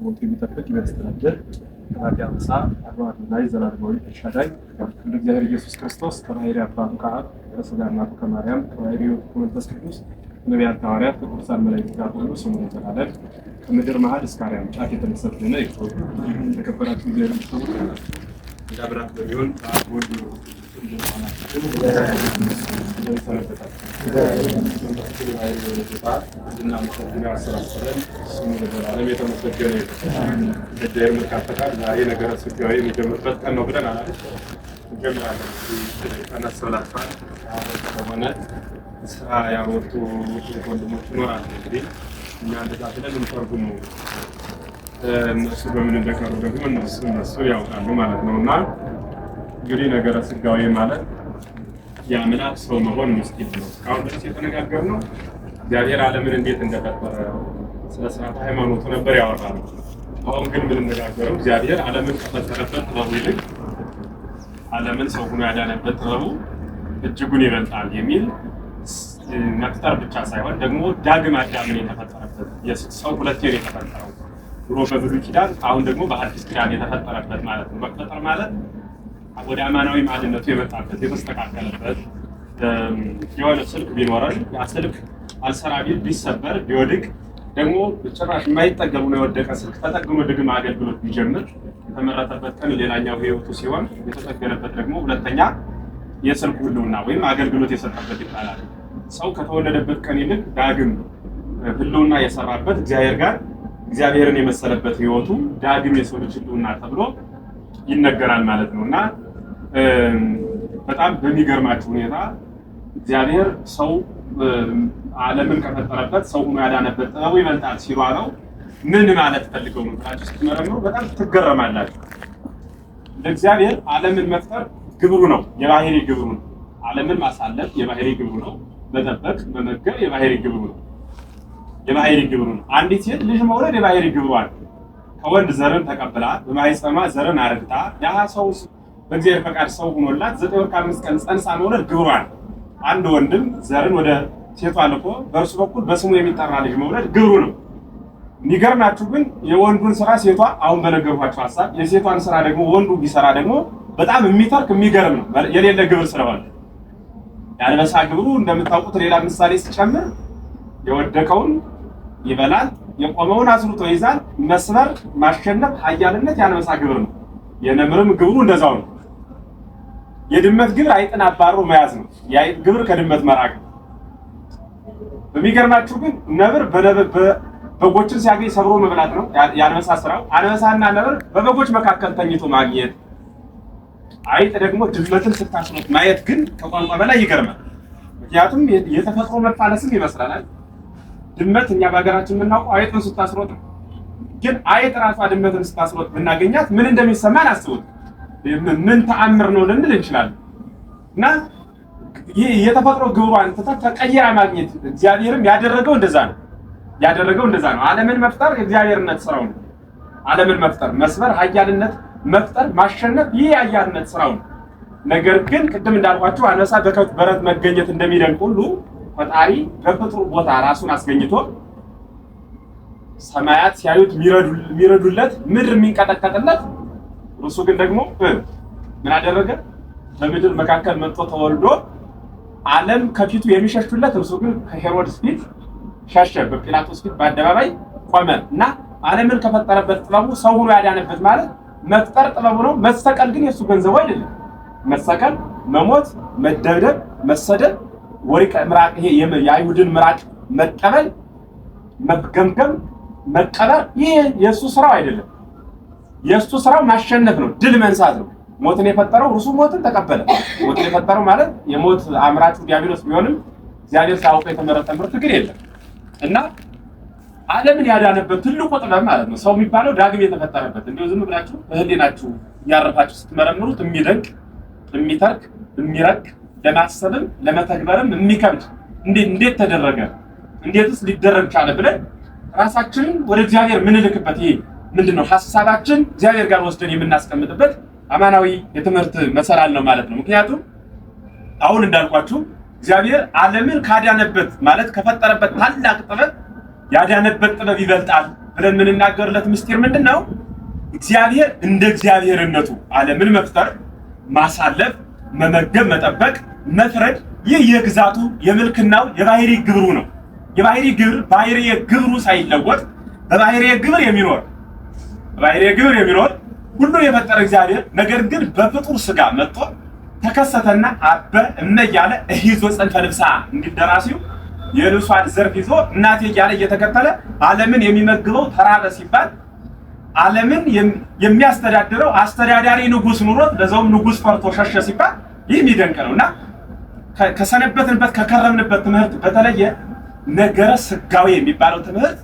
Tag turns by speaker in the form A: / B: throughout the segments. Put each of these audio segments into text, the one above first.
A: ከሞት የሚጠብቅ የሚያስተዳድር ከኃጢአት አንጻ አርባዕቱና ዘላለማዊ ተሻዳይ እንደ እግዚአብሔር ኢየሱስ ክርስቶስ ከባሕርይ አባቱ ከአብ ከሥጋ እናቱ ከማርያም ከባሕርይ ሕይወቱ ከመንፈስ ቅዱስ ነቢያት ሐዋርያት ቅዱሳን መላእክት ጋር ሁሉ ስሙ ይዘላለም ከምድር መሀል እስከ አርያም ጫፍ የተመሰገነ ይሁን። የተከበራችሁ እግዚአብሔር ሰዎች እንዳብራት በሚሆን ወልድ ዛሬ ነገረ ስጋዌ የሚጀምርበት ቀን ነው ብለን አላለ እንጀምራለን። ተነስበላችኋል ከሆነ ስራ ያወጡ ወንድሞች ይኖራሉ። እንግዲህ እኛ እንደዛ ብለን እንተርጉሙ እነሱ በምን እንደቀሩ ደግሞ እነሱ ያውቃሉ ማለት ነው። እና እንግዲህ ነገረ ስጋዌ ማለት የአምላክ ሰው መሆን ምስጢር ነው። እስካሁን ድረስ የተነጋገርነው እግዚአብሔር ዓለምን እንዴት እንደፈጠረ ስለ ስርዓተ ሃይማኖቱ ነበር ያወራነው። አሁን ግን የምንነጋገረው እግዚአብሔር ዓለምን ከፈጠረበት ጥበቡ ይልቅ ዓለምን ሰው ሆኖ ያዳነበት ጥበቡ እጅጉን ይበልጣል የሚል መፍጠር ብቻ ሳይሆን ደግሞ ዳግም አዳምን የተፈጠረበት ሰው ሁለቴ ነው የተፈጠረው። ድሮ በብሉይ ኪዳን አሁን ደግሞ በሐዲስ ኪዳን የተፈጠረበት ማለት ነው። መፈጠር ማለት ወደ አማናዊ ማንነቱ የመጣበት የተስተካከለበት የሆነ ስልክ ቢኖረን ያ ስልክ አልሰራ ቢል ቢሰበር ቢወድቅ ደግሞ ጭራሽ የማይጠገሙ ነው የወደቀ ስልክ ተጠግኖ ድግም አገልግሎት ቢጀምር የተመረጠበት ቀን ሌላኛው ሕይወቱ ሲሆን የተጠገነበት ደግሞ ሁለተኛ የስልክ ህልውና ወይም አገልግሎት የሰጠበት ይባላል። ሰው ከተወለደበት ቀን ይልቅ ዳግም ህልውና የሰራበት እግዚአብሔርን የመሰለበት ሕይወቱ ዳግም የሰው ልጅ ህልውና ተብሎ ይነገራል ማለት ነው። እና በጣም በሚገርማችሁ ሁኔታ እግዚአብሔር ሰው ዓለምን ከፈጠረበት ሰው ሆኖ ያዳነበት ጥበቡ ይበልጣል ሲሉ አለው ምን ማለት ፈልገው ነው ብላችሁ ስትመረምሩ በጣም ትገረማላችሁ። ለእግዚአብሔር ዓለምን መፍጠር ግብሩ ነው፣ የባሕርይ ግብሩ ነው። ዓለምን ማሳለፍ የባሕርይ ግብሩ ነው። መጠበቅ መመገብ የባሕርይ ግብሩ ነው። የባሕርይ ግብሩ ነው። አንዲት ሴት ልጅ መውለድ የባሕርይ ግብሯ ነው። ከወንድ ዘርን ተቀብላ በማኅፀኗ ዘርን አረግታ ያ ሰው በእግዚአብሔር ፈቃድ ሰው ሆኖላት 9 ወር ከ5 ቀን ጸንሳ መውለድ ግብሯ ነው። አንድ ወንድም ዘርን ወደ ሴቷ ልኮ በእርሱ በኩል በስሙ የሚጠራ ልጅ መውለድ ግብሩ ነው። የሚገርማችሁ ግን የወንዱን ስራ ሴቷ አሁን በነገርኳችሁ ሐሳብ የሴቷን ስራ ደግሞ ወንዱ ቢሰራ ደግሞ በጣም የሚተርክ የሚገርም ነው። የሌለ ግብር ስለሆነ የአንበሳ ግብሩ እንደምታውቁት ሌላ ምሳሌ ሲጨምር የወደቀውን ይበላል፣ የቆመውን አስሩቶ ይዛል። መስበር፣ ማሸነፍ፣ ኃያልነት የአንበሳ ግብር ነው። የነምርም ግብሩ እንደዛው ነው። የድመት ግብር አይጥን አባሮ መያዝ ነው። የአይጥ ግብር ከድመት መራቅ ነው። በሚገርማችሁ ግን ነብር በጎችን ሲያገኝ ሰብሮ መብላት ነው የአንበሳ ስራው። አንበሳና ነብር በበጎች መካከል ተኝቶ ማግኘት። አይጥ ደግሞ ድመትን ስታስሮጥ ማየት ግን ከቋንቋ በላይ ይገርማል። ምክንያቱም የተፈጥሮ መፋለስም ይመስላል። ድመት እኛ በሀገራችን የምናውቀው አይጥን ስታስሮጥ ነው። ግን አይጥ ራሷ ድመትን ስታስሮጥ ብናገኛት ምን እንደሚሰማን አስቡት። ምን ተአምር ነው ልንል እንችላለን። እና ይህ የተፈጥሮ ግብሯን ተቀይራ ማግኘት እግዚአብሔርም ያደረገው እንደዛ ነው። ዓለምን መፍጠር የእግዚአብሔርነት ስራው ነው። ዓለምን መፍጠር፣ መስበር፣ ኃያልነት መፍጠር፣ ማሸነፍ ይህ የኃያልነት ስራው ነው። ነገር ግን ቅድም እንዳልኳችሁ አንበሳ በከብት በረት መገኘት እንደሚደንቅ ሁሉ ፈጣሪ በፍጡር ቦታ ራሱን አስገኝቶ ሰማያት ሲያዩት የሚረዱለት ምድር የሚንቀጠቀጥለት እርሱ ግን ደግሞ ምን አደረገ? በምድር መካከል መጥቶ ተወልዶ ዓለም ከፊቱ የሚሸሽቱለት እርሱ ግን ከሄሮድስ ፊት ሸሸ። በጲላጦስ ፊት በአደባባይ ቆመ እና ዓለምን ከፈጠረበት ጥበቡ ሰው ሆኖ ያዳነበት ማለት መፍጠር ጥበቡ ነው። መሰቀል ግን የሱ ገንዘቡ አይደለም። መሰቀል፣ መሞት፣ መደብደብ፣ መሰደድ፣ ወሪቀ ምራቅ ይሄ የአይሁድን ምራቅ መቀበል፣ መገምገም፣ መቀበር ይሄ የሱ ስራው አይደለም። የሱ ስራው ማሸነፍ ነው፣ ድል መንሳት ነው። ሞትን የፈጠረው እርሱ ሞትን ተቀበለ። ሞትን የፈጠረው ማለት የሞት አምራቹ ዲያብሎስ ቢሆንም እግዚአብሔር ሳያውቀው የተመረጠ ምርት ግን የለም እና ዓለምን ያዳነበት ትልቁ ጥበብ ማለት ነው። ሰው የሚባለው ዳግም የተፈጠረበት እንደው ዝም ብላችሁ በህሊናችሁ ያረፋችሁ ስትመረምሩት የሚደንቅ የሚተርክ የሚረቅ ለማሰብም ለመተግበርም የሚከብድ እንዴት ተደረገ እንዴትስ ሊደረግ ቻለ ብለን ራሳችንን ወደ እግዚአብሔር ምንልክበት ይሄ ምንድነው ሐሳባችን እግዚአብሔር ጋር ወስደን የምናስቀምጥበት አማናዊ የትምህርት መሰላል ነው ማለት ነው። ምክንያቱም አሁን እንዳልኳችሁ እግዚአብሔር ዓለምን ካዳነበት ማለት ከፈጠረበት ታላቅ ጥበብ ያዳነበት ጥበብ ይበልጣል ብለን የምንናገርለት ምስጢር ምንድነው? እግዚአብሔር እንደ እግዚአብሔርነቱ ዓለምን መፍጠር፣ ማሳለፍ፣ መመገብ፣ መጠበቅ፣ መፍረድ ይህ የግዛቱ የምልክናው የባህሪ ግብሩ ነው። የባህሪ ግብር ባህሪ ግብሩ ሳይለወጥ በባህሪ ግብር የሚኖር ሁሉ የፈጠረ እግዚአብሔር ነገር ግን በፍጡር ስጋ መጥቶ ተከሰተና አበ እመ እያለ እሂዞ ጸንፈ ልብሳ እንዲደራሲው የልብሷን ዘርፍ ይዞ እናቴ እያለ እየተከተለ ዓለምን የሚመግበው ተራበ ሲባል ዓለምን የሚያስተዳድረው አስተዳዳሪ ንጉስ ኑሮት ለዛውም ንጉስ ፈርቶ ሸሸ ሲባል ይህ የሚደንቅ ነውና ከሰነበትንበት ከከረምንበት ትምህርት በተለየ ነገረ ስጋዊ የሚባለው ትምህርት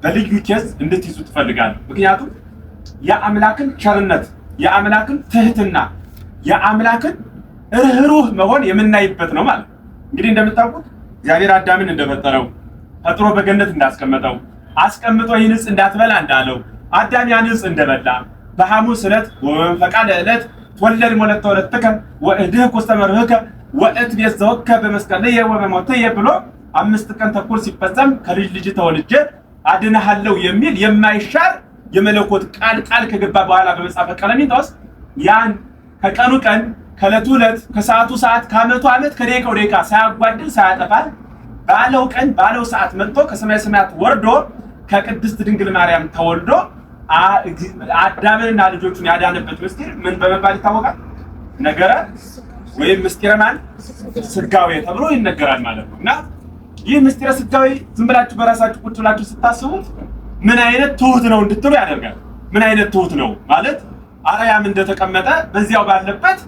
A: በልዩ ኬዝ እንድትይዙ ትፈልጋለሁ። ምክንያቱም የአምላክን ቸርነት፣ የአምላክን ትህትና፣ የአምላክን ርህሩህ መሆን የምናይበት ነው ማለት ነው። እንግዲህ እንደምታውቁት እግዚአብሔር አዳምን እንደፈጠረው ፈጥሮ በገነት እንዳስቀመጠው አስቀምጦ ይህን ዕፅ እንዳትበላ እንዳለው አዳም ያን ዕፅ እንደበላ በሐሙስ ዕለት ወበፈቃደ ዕለት ተወለድ ሞለተ ወለትከ ወእድህ ኮስተመርህከ ወእትቤት ዘወከ በመስቀልየ ወበሞትየ ብሎ 5 ቀን ተኩል ሲፈጸም ከልጅ ልጅ ተወልጄ አድነሃለሁ የሚል የማይሻር የመለኮት ቃል ከገባ በኋላ በመጽሐፈ ቀለሚንጦስ ያን ከቀኑ ቀን ከዕለቱ ዕለት ከሰዓቱ ሰዓት ከዓመቱ ዓመት ከደቂቃው ደቂቃ ሳያጓድል ሳያጠፋል ባለው ቀን ባለው ሰዓት መጥቶ ከሰማይ ሰማያት ወርዶ ከቅድስት ድንግል ማርያም ተወልዶ አዳምንና ልጆቹን ያዳነበት ምስጢር ምን በመባል ይታወቃል? ነገረ ወይም ምስጢረ ማን ስጋዌ ተብሎ ይነገራል ማለት ነው። እና ይህ ምስጢረ ስጋዌ ዝም ብላችሁ በራሳችሁ ቁጭ ብላችሁ ስታስቡት ምን አይነት ትሁት ነው እንድትሉ ያደርጋል። ምን አይነት ትሁት ነው ማለት አርያም እንደተቀመጠ በዚያው ባለበት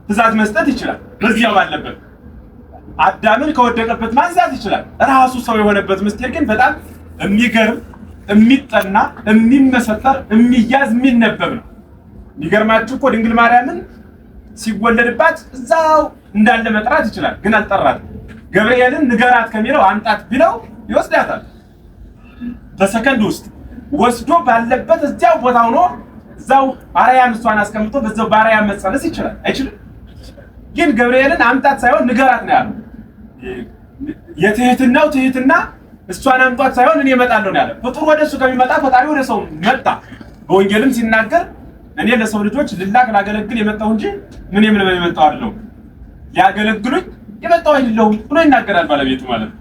A: ትእዛዝ መስጠት ይችላል። በዚያው ባለበት አዳምን ከወደቀበት ማንሳት ይችላል። ራሱ ሰው የሆነበት ምስጢር ግን በጣም የሚገርም የሚጠና የሚመሰጠር የሚያዝ የሚነበብ ነው። የሚገርማችሁ እኮ ድንግል ማርያምን ሲወለድባት እዛው እንዳለ መጥራት ይችላል፣ ግን አልጠራትም። ገብርኤልን ንገራት ከሚለው አምጣት ቢለው ይወስዳታል። በሰከንድ ውስጥ ወስዶ ባለበት እዚያው ቦታ ሆኖ እዛው አርያም እሷን አስቀምጦ በዛው በአርያም መጸነስ ይችላል አይችልም? ግን ገብርኤልን አምጣት ሳይሆን ንገራት ነው ያለው። የትህትናው ትህትና እሷን አምጧት ሳይሆን እኔ እመጣለሁ ነው ያለው። ፍጡር ወደሱ ከሚመጣ ፈጣሪ ወደ ሰው መጣ። በወንጌልም ሲናገር እኔ ለሰው ልጆች ልላክ ላገለግል የመጣሁ እንጂ ምን የመጣሁ አይደለሁም፣ ሊያገለግሉኝ የመጣሁ አይደለሁም ብሎ ይናገራል ባለቤቱ ማለት ነው።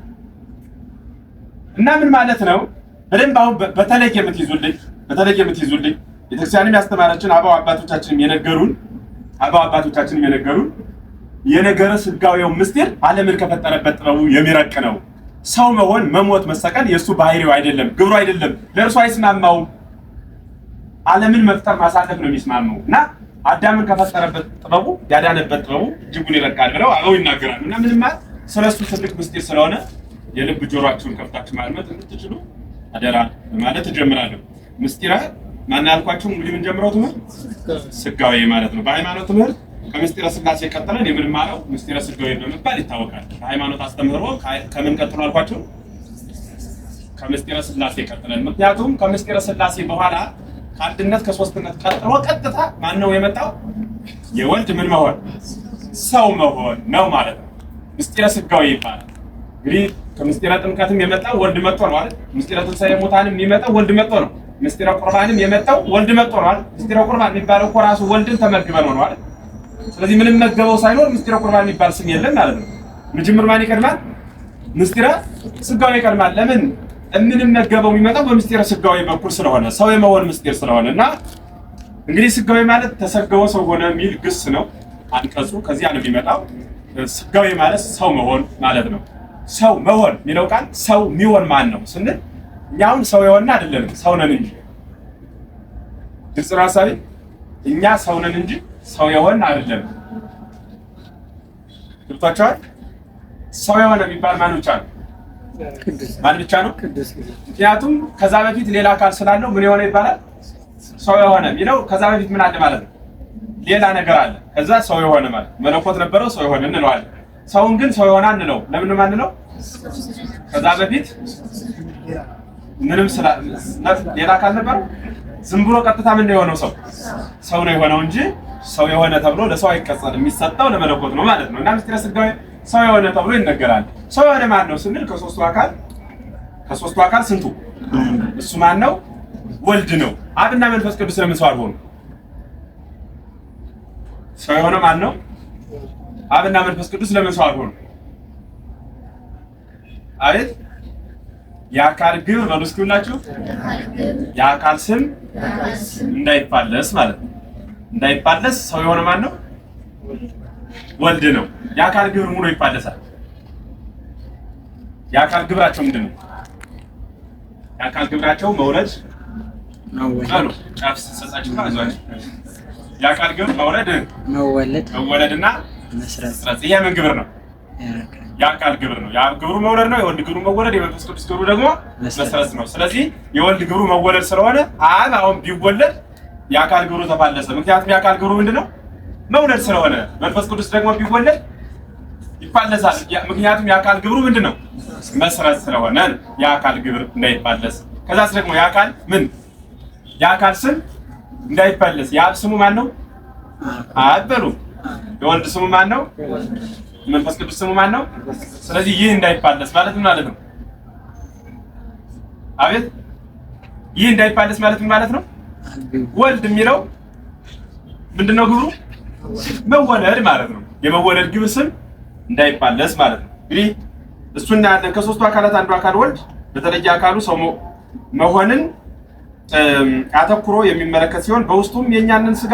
A: እና ምን ማለት ነው? በደንብ አሁን በተለየ የምትይዙልኝ ቤተክርስቲያንም ያስተማረችን አበው አባቶቻችንም የነገሩን የነገረ ስጋዌው ምስጢር ዓለምን ከፈጠረበት ጥበቡ የሚረቅ ነው። ሰው መሆን መሞት መሰቀል የእሱ ባህሪው አይደለም፣ ግብሩ አይደለም፣ ለእርሱ አይስማማውም። ዓለምን መፍጠር ማሳለፍ ነው የሚስማማው። እና አዳምን ከፈጠረበት ጥበቡ ያዳነበት ጥበቡ እጅጉን ይረቃል ብለው አበው ይናገራሉ። እና ምንም ማለት ስለሱ ትልቅ ምስጢር ስለሆነ የልብ ጆሮአችሁን ከፍታችሁ ማድመጥ እንድትችሉ አደራ ማለት እጀምራለሁ። ምስጢረ ማን ያልኳችሁ እንግዲህ ምን ጀምረው ትምህርት ስጋዌ ማለት ነው። በሃይማኖት ትምህርት ከምስጢረ ስላሴ ቀጥለን የምንማረው ምስጢረ ስጋዌ በመባል ይታወቃል። በሃይማኖት አስተምህሮ ከምን ቀጥሎ አልኳችሁ? ከምስጢረ ስላሴ ቀጥለን። ምክንያቱም ከምስጢረ ስላሴ በኋላ ከአንድነት ከሶስትነት ቀጥሎ ቀጥታ ማን ነው የመጣው? የወልድ ምን መሆን ሰው መሆን ነው ማለት ነው። ምስጢረ ስጋዌ ይባላል። እንግዲህ ከምስጢረ ጥምቀትም የመጣው ወልድ መጥቶ ነው አይደል? ምስጢረ ትንሣኤ ሙታንም የመጣው ወልድ መጥቶ ነው። ምስጢረ ቁርባንም የመጣው ወልድ መጥቶ ነው አይደል? ምስጢረ ቁርባን የሚባለው እኮ ራሱ ወልድን ተመግበን ነው አይደል? ስለዚህ ምንም መገበው ሳይኖር ምስጢረ ቁርባን የሚባል ስም የለም ማለት ነው። ምጅምር ማን ይቀድማል? ምስጢረ ስጋዌ ይቀድማል። ለምን? የምንመገበው የሚመጣው በምስጢረ ስጋዌ በኩል ስለሆነ ሰው የመሆን ምስጢር ስለሆነ። እና እንግዲህ ስጋዌ ማለት ተሰገወ ሰው ሆነ የሚል ግስ ነው አንቀጹ፣ ከዚያ ነው የሚመጣው። ስጋዌ ማለት ሰው መሆን ማለት ነው። ሰው መሆን የሚለው ቃል ሰው የሚሆን ማን ነው ስንል እኛ አሁን ሰው የሆነ አይደለም፣ ሰው ነን እንጂ። ግልጽ ነው ሐሳቤ? እኛ ሰው ነን እንጂ ሰው የሆነ አይደለም። ገብቷችኋል? ሰው የሆነ የሚባል ማን ብቻ ነው? ማን ብቻ ነው? ምክንያቱም ከዛ በፊት ሌላ አካል ስላለው ምን የሆነ ይባላል? ሰው የሆነ የሚለው ከዛ በፊት ምን አለ ማለት ነው? ሌላ ነገር አለ። ከዛ ሰው የሆነ ማለት መለኮት ነበረው ሰው የሆነ እንለዋለን። ሰውን ግን ሰው የሆነ አንለው። ለምን ማን ነው? ከዛ በፊት ምንም ሌላ አካል ነበር። ዝም ብሎ ቀጥታ ምን ነው የሆነው? ሰው ነው የሆነው እንጂ ሰው የሆነ ተብሎ ለሰው አይቀጸልም። የሚሰጠው ለመለኮት ነው ማለት ነው። እና ምስጢረ ስጋዌ ሰው የሆነ ተብሎ ይነገራል። ሰው የሆነ ማን ነው ስንል ከሶስቱ አካል ስንቱ? እሱ ማን ነው? ወልድ ነው። አብና መንፈስ ቅዱስ ለምን ሰው አልሆኑ? ሰው የሆነ ማን ነው? አብና መንፈስ ቅዱስ ለምን ሰው አልሆኑ? አቤት የአካል ግብር በሉ እስኪ ሁላችሁ። የአካል ስም እንዳይፋለስ ማለት ነው። እንዳይፋለስ ሰው የሆነ ማን ነው? ወልድ ነው። የአካል ግብር ሙሉ ይፋለሳል። የአካል ግብራቸው ምንድን ነው? የአካል ግብራቸው መውለድ ነው። ጫፍ ሰጣችሁ ማለት የአካል ግብር መወለድና መስራት። ይሄ ምን ግብር ነው? የአካል ግብር ነው። የአብ ግብሩ መውለድ ነው። የወልድ ግብሩ መወለድ፣ የመንፈስ ቅዱስ ግብሩ ደግሞ መስራት ነው። ስለዚህ የወልድ ግብሩ መወለድ ስለሆነ አብ አሁን ቢወለድ የአካል ግብሩ ተፋለሰ። ምክንያቱም የአካል ግብሩ ምንድነው? መውለድ ስለሆነ። መንፈስ ቅዱስ ደግሞ ቢወለድ ይፋለሳል። ምክንያቱም የአካል ግብሩ ምንድነው? መስራት ስለሆነ የአካል ግብር እንዳይፋለስ። ከዛስ ደግሞ የአካል ምን? የአካል ስም እንዳይፋለስ። የአብ ስሙ ማን ነው? አብ በሉ። የወልድ ስሙ ማን ነው? መንፈስ ቅዱስ ስሙ ማን ነው? ስለዚህ ይህ እንዳይፋለስ ማለት ምን ማለት ነው? አቤት ይህ እንዳይፋለስ ማለት ምን ማለት ነው? ወልድ የሚለው ምንድነው? ግብሩ መወለድ ማለት ነው። የመወለድ ግብር ስም እንዳይፋለስ ማለት ነው። እንግዲህ እሱና ያለን ከሶስቱ አካላት አንዱ አካል ወልድ በተለየ አካሉ ሰው መሆንን አተኩሮ የሚመለከት ሲሆን በውስጡም የኛንን ስጋ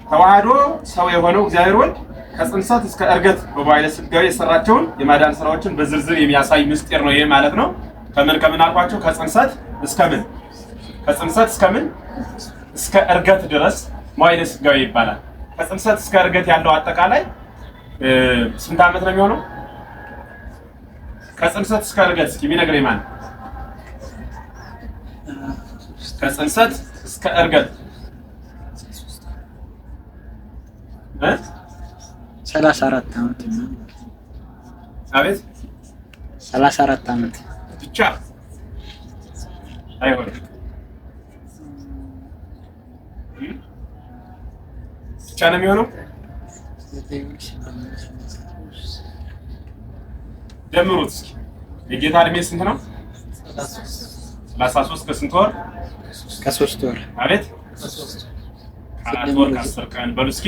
A: ተዋህዶ ሰው የሆነው እግዚአብሔር ወልድ ከጽንሰት እስከ ዕርገት በመዋዕለ ሥጋዌ የሰራቸውን የማዳን ስራዎችን በዝርዝር የሚያሳይ ምስጢር ነው። ይሄ ማለት ነው ከምን አልኳቸው? ከጽንሰት እስከ ምን? ከጽንሰት እስከ ምን? እስከ ዕርገት ድረስ መዋዕለ ሥጋዌ ይባላል። ከጽንሰት እስከ ዕርገት ያለው አጠቃላይ ስንት ዓመት ነው የሚሆነው? ከጽንሰት እስከ ዕርገት እስኪ ቢነግረኝ ማን? ከጽንሰት እስከ ዕርገት
B: 34 ዓመት ነው።
A: አቤት
B: 34 ዓመት
A: ብቻ አይሆንም። ብቻ ነው የሚሆነው። ደምሩት እስኪ። የጌታ እድሜ ስንት ነው? 33 ከስንት ወር?
B: ከ3 ወር።
A: አቤት 4 ወር ከ10 ቀን በሉ እስኪ።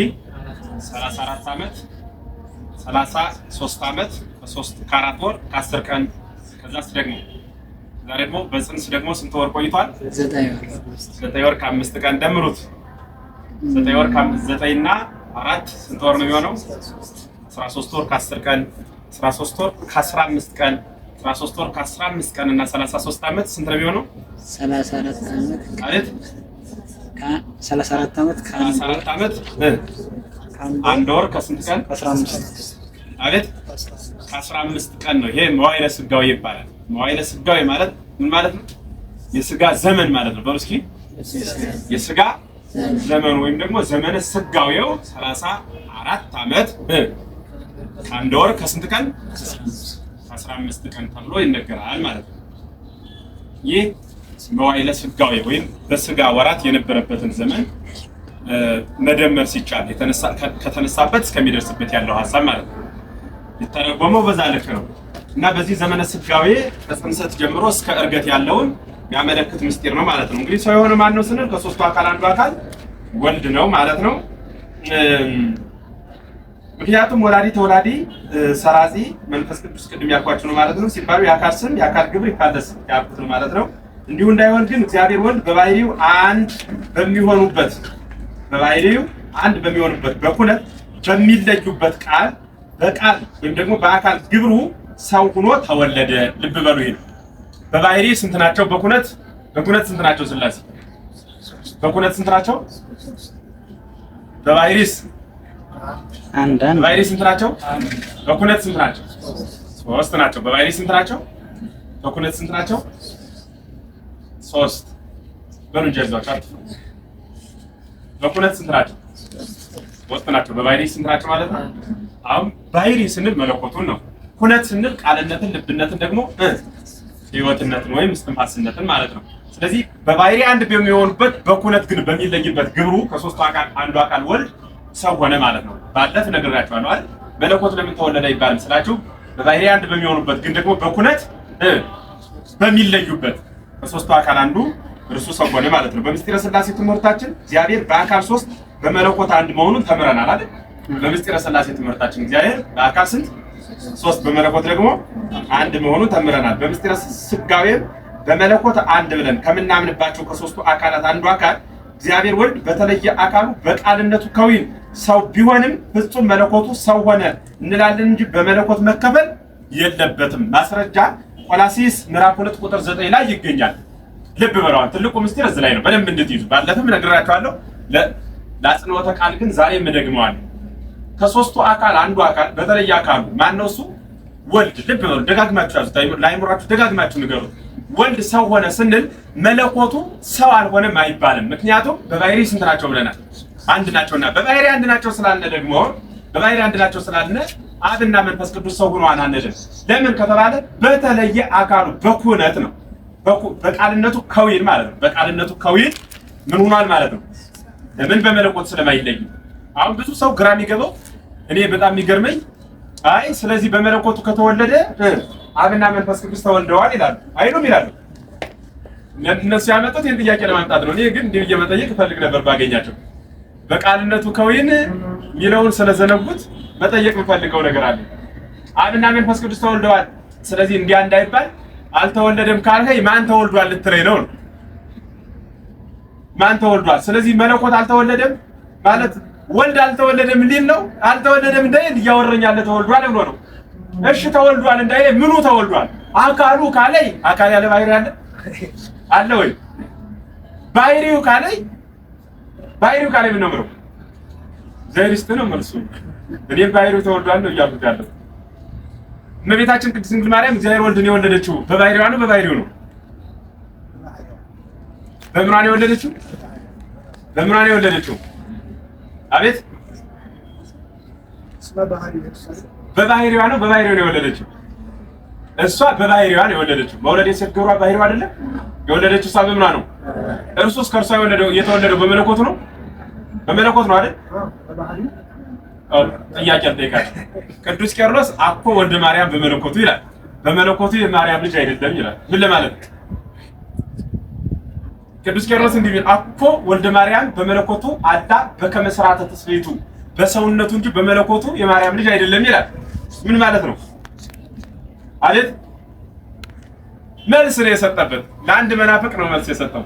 A: 34 ዓመት 33 ዓመት ከ4 ወር ከ10 ቀን። ከዛስ ደግሞ ደግሞ በጽንስ ደግሞ ስንት ወር ቆይቷል? 9 ወር ከ5 ቀን። ደምሩት 9 ወር ከ9 እና 4 ስንት ወር ነው የሚሆነው? 13 ወር ከ10 ቀን 13 ወር ከ15 ቀን 13 ወር ከ15 ቀን እና 33 ዓመት ስንት ነው የሚሆነው?
B: 34 ዓመት
A: አቤት
B: 34 ዓመት
A: ከ34 ዓመት አንድ ወር ከስንት ቀን?
B: 15
A: አቤት ከ15 ቀን ነው። ይሄ መዋዕለ ሥጋዌ ይባላል። መዋዕለ ሥጋዌ ማለት ምን ማለት ነው? የሥጋ ዘመን ማለት ነው። በሉ እስኪ የሥጋ ዘመን ወይም ደግሞ ዘመነ ሥጋዌው 34 ዓመት ከአንድ ወር ከስንት ቀን? 15 ቀን ተብሎ ይነገራል ማለት ነው። ይህ መዋዕለ ሥጋዌ ወይም በሥጋ ወራት የነበረበትን ዘመን መደመር ሲቻል ከተነሳበት እስከሚደርስበት ያለው ሐሳብ ማለት ነው። የተረጎመው በዛ ልክ ነው እና በዚህ ዘመነ ሥጋዌ ከጽንሰት ጀምሮ እስከ ዕርገት ያለውን የሚያመለክት ምስጢር ነው ማለት ነው። እንግዲህ ሰው የሆነ ማን ነው ስንል ከሶስቱ አካል አንዱ አካል ወልድ ነው ማለት ነው። ምክንያቱም ወላዲ ተወላዲ ሰራጺ መንፈስ ቅዱስ ቅድም ያልኳችሁ ነው ማለት ነው ሲባሉ የአካል ስም የአካል ግብር ይፋለስ ያልኩት ነው ማለት ነው። እንዲሁ እንዳይሆን ግን እግዚአብሔር ወልድ በባህሪው አንድ በሚሆኑበት በኩነት በሚለዩበት ቃል በቃል ወይም ደግሞ በአካል ግብሩ ሰው ሆኖ ተወለደ። ልብ በሉ ይሄ በባህሪ ስንት ናቸው? በኩነት ስንት ናቸው? ሥላሴ በኩነት ስንት ናቸው? በባህሪስ
B: አንድ
A: በባህሪ ስንት ናቸው? በኩነት ስንት ናቸው? 3 ናቸው። በባህሪ ስንት ናቸው? በኩነት ስንት ናቸው? 3 በሉ ጀዛው አጥፍ በኩነት ስንት ናቸው? 3 ናቸው። በባህሪ ስንት ናቸው ማለት ነው? አሁን ባህሪ ስንል መለኮቱን ነው። ኩነት ስንል ቃልነትን፣ ልብነትን ደግሞ ሕይወትነትን ወይም እስትንፋስነትን ማለት ነው። ስለዚህ በባህሪ አንድ በሚሆኑበት በኩነት ግን በሚለይበት ግብሩ ከሶስቱ አካል አንዱ አካል ወልድ ሰው ሆነ ማለት ነው። ባለፈ ነግሬያችኋለሁ አይደል? መለኮት ለምን ተወለደ ይባልም ስላችሁ በባህሪ አንድ በሚሆኑበት ግን ደግሞ በኩነት በሚለዩበት ከሶስቱ አካል አንዱ እርሱ ሰው ሆነ ማለት ነው። በምስጢረ ሥላሴ ትምህርታችን እግዚአብሔር በአካል 3 በመለኮት 1 መሆኑን ተምረናል አይደል? በምስጢረ ሥላሴ ትምህርታችን እግዚአብሔር በአካል 3 በመለኮት ደግሞ 1 መሆኑን ተምረናል። በምስጢረ ሥጋዌ በመለኮት 1 ብለን ከምናምንባቸው ከ3ቱ አካላት አንዱ አካል እግዚአብሔር ወልድ በተለየ አካሉ በቃልነቱ ከዊን ሰው ቢሆንም ፍጹም መለኮቱ ሰው ሆነ እንላለን እንጂ በመለኮት መከፈል የለበትም። ማስረጃ ቆላስይስ ምዕራፍ 2 ቁጥር 9 ላይ ይገኛል። ልብ በለዋል። ትልቁ ምስጢር እዚህ ላይ ነው። በደንብ እንድትይዙ ባለፈም ነግራችኋለሁ። ለአጽንዖተ ቃል ግን ዛሬም እደግመዋለሁ። ከ3ቱ አካል አንዱ አካል በተለየ አካሉ ማን ነው? እሱ ወልድ። ልብ በሉ፣ ደጋግማችሁ ያዙት፣ ለአይምሯችሁ ደጋግማችሁ ንገሩት። ወልድ ሰው ሆነ ስንል መለኮቱ ሰው አልሆነም አይባልም። ምክንያቱም በባህሪ ስንት ናቸው ብለናል? አንድ ናቸውና በባህሪ አንድ ናቸው ስላልነ ደግሞ በባህሪ አንድ ናቸው ስላልነ አብና መንፈስ ቅዱስ ሰው ሆነዋል አንልም። ለምን ከተባለ በተለየ አካሉ በኩነት ነው። በቃልነቱ ከዊን ማለት ነው። በቃልነቱ ከዊን ምን ሆኗል ማለት ነው? ለምን በመለኮት ስለማይለይ። አሁን ብዙ ሰው ግራ የሚገባው እኔ በጣም የሚገርመኝ አይ ስለዚህ በመለኮቱ ከተወለደ አብና መንፈስ ቅዱስ ተወልደዋል ይላሉ። አይሉም ይላሉ። እነሱ ያመጡት ይህን ጥያቄ ለማምጣት ነው። እኔ ግን እንዲህ ብዬ መጠየቅ እፈልግ ነበር ባገኛቸው። በቃልነቱ ከዊን የሚለውን ስለዘነጉት መጠየቅ የምፈልገው ነገር አለ። አብና መንፈስ ቅዱስ ተወልደዋል፣ ስለዚህ እንዲያ እንዳይባል አልተወለደም ካልከኝ ማን ተወልዷል ልትለኝ ነው? ማን ተወልዷል? ስለዚህ መለኮት አልተወለደም ማለት ወልድ አልተወለደም ሊል ነው? አልተወለደም እንዳይል እያወረኛለ ተወልዷል ብሎ ነው። እሺ ተወልዷል እንዳይል ምኑ ተወልዷል? አካሉ ካለኝ አካል ያለ ባህሪ አለ ወይ? ባህሪው ካለኝ ምን ነው የምለው? ዘይርስት ነው መልሱ። እኔም ባህሪው ተወልዷል ነው እያልኩት ያለው። እመቤታችን ቅድስት ድንግል ማርያም እግዚአብሔር ወልድን የወለደችው በባህሪዋ ነው በባህሪው ነው? በምኗ ነው የወለደችው? በምኗ ነው የወለደችው? አቤት በባህሪዋ ነው በባህሪው ነው የወለደችው? እሷ በባህሪዋ ነው የወለደችው። መውለድ የሰገሯ ባህሪዋ አይደለም የወለደችው። እሷ በምኗ ነው? እርሱስ ከእርሷ የተወለደው በመለኮቱ ነው? በመለኮት ነው አይደል? ጥያቄ አልጠይቃችሁ። ቅዱስ ቄርሎስ አኮ ወልደ ማርያም በመለኮቱ ይላል። በመለኮቱ የማርያም ልጅ አይደለም ይላል። ምን ለማለት ነው? ቅዱስ ቄርሎስ እንዲህ ቢል አኮ ወልደ ማርያም በመለኮቱ አዳ በከመ ሥርዓተ ትስብእቱ በሰውነቱ እንጂ በመለኮቱ የማርያም ልጅ አይደለም ይላል። ምን ማለት ነው? አቤት መልስ ነው የሰጠበት። ለአንድ መናፍቅ ነው መልስ የሰጠው።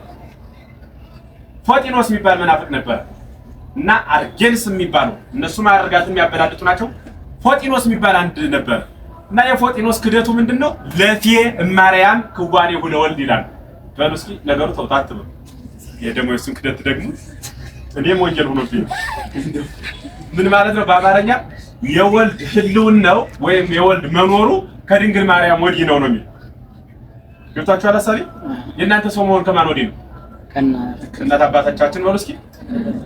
A: ፎጢኖስ የሚባል መናፍቅ ነበር እና አርጌንስ የሚባለው እነሱ ማድረጋት የሚያበላልጡ ናቸው። ፎጢኖስ የሚባል አንድ ነበር እና የፎጢኖስ ክደቱ ምንድነው? ለፌ እማርያም ክዋኔ ሁለ ወልድ ይላል። በሉ እስኪ ነገሩ ተውጣጥ ነው። የደሞ የሱን ክደት ደግሞ እኔም ወንጀል ሆኖብኝ ምን ማለት ነው? በአማርኛ የወልድ ህልውናው ወይም የወልድ መኖሩ ከድንግል ማርያም ወዲህ ነው የሚል ገብታችኋል? ሐሳቤ የእናንተ ሰው መሆን ከማን ወዲህ ነው? ከእናት አባቶቻችን በሉ እስኪ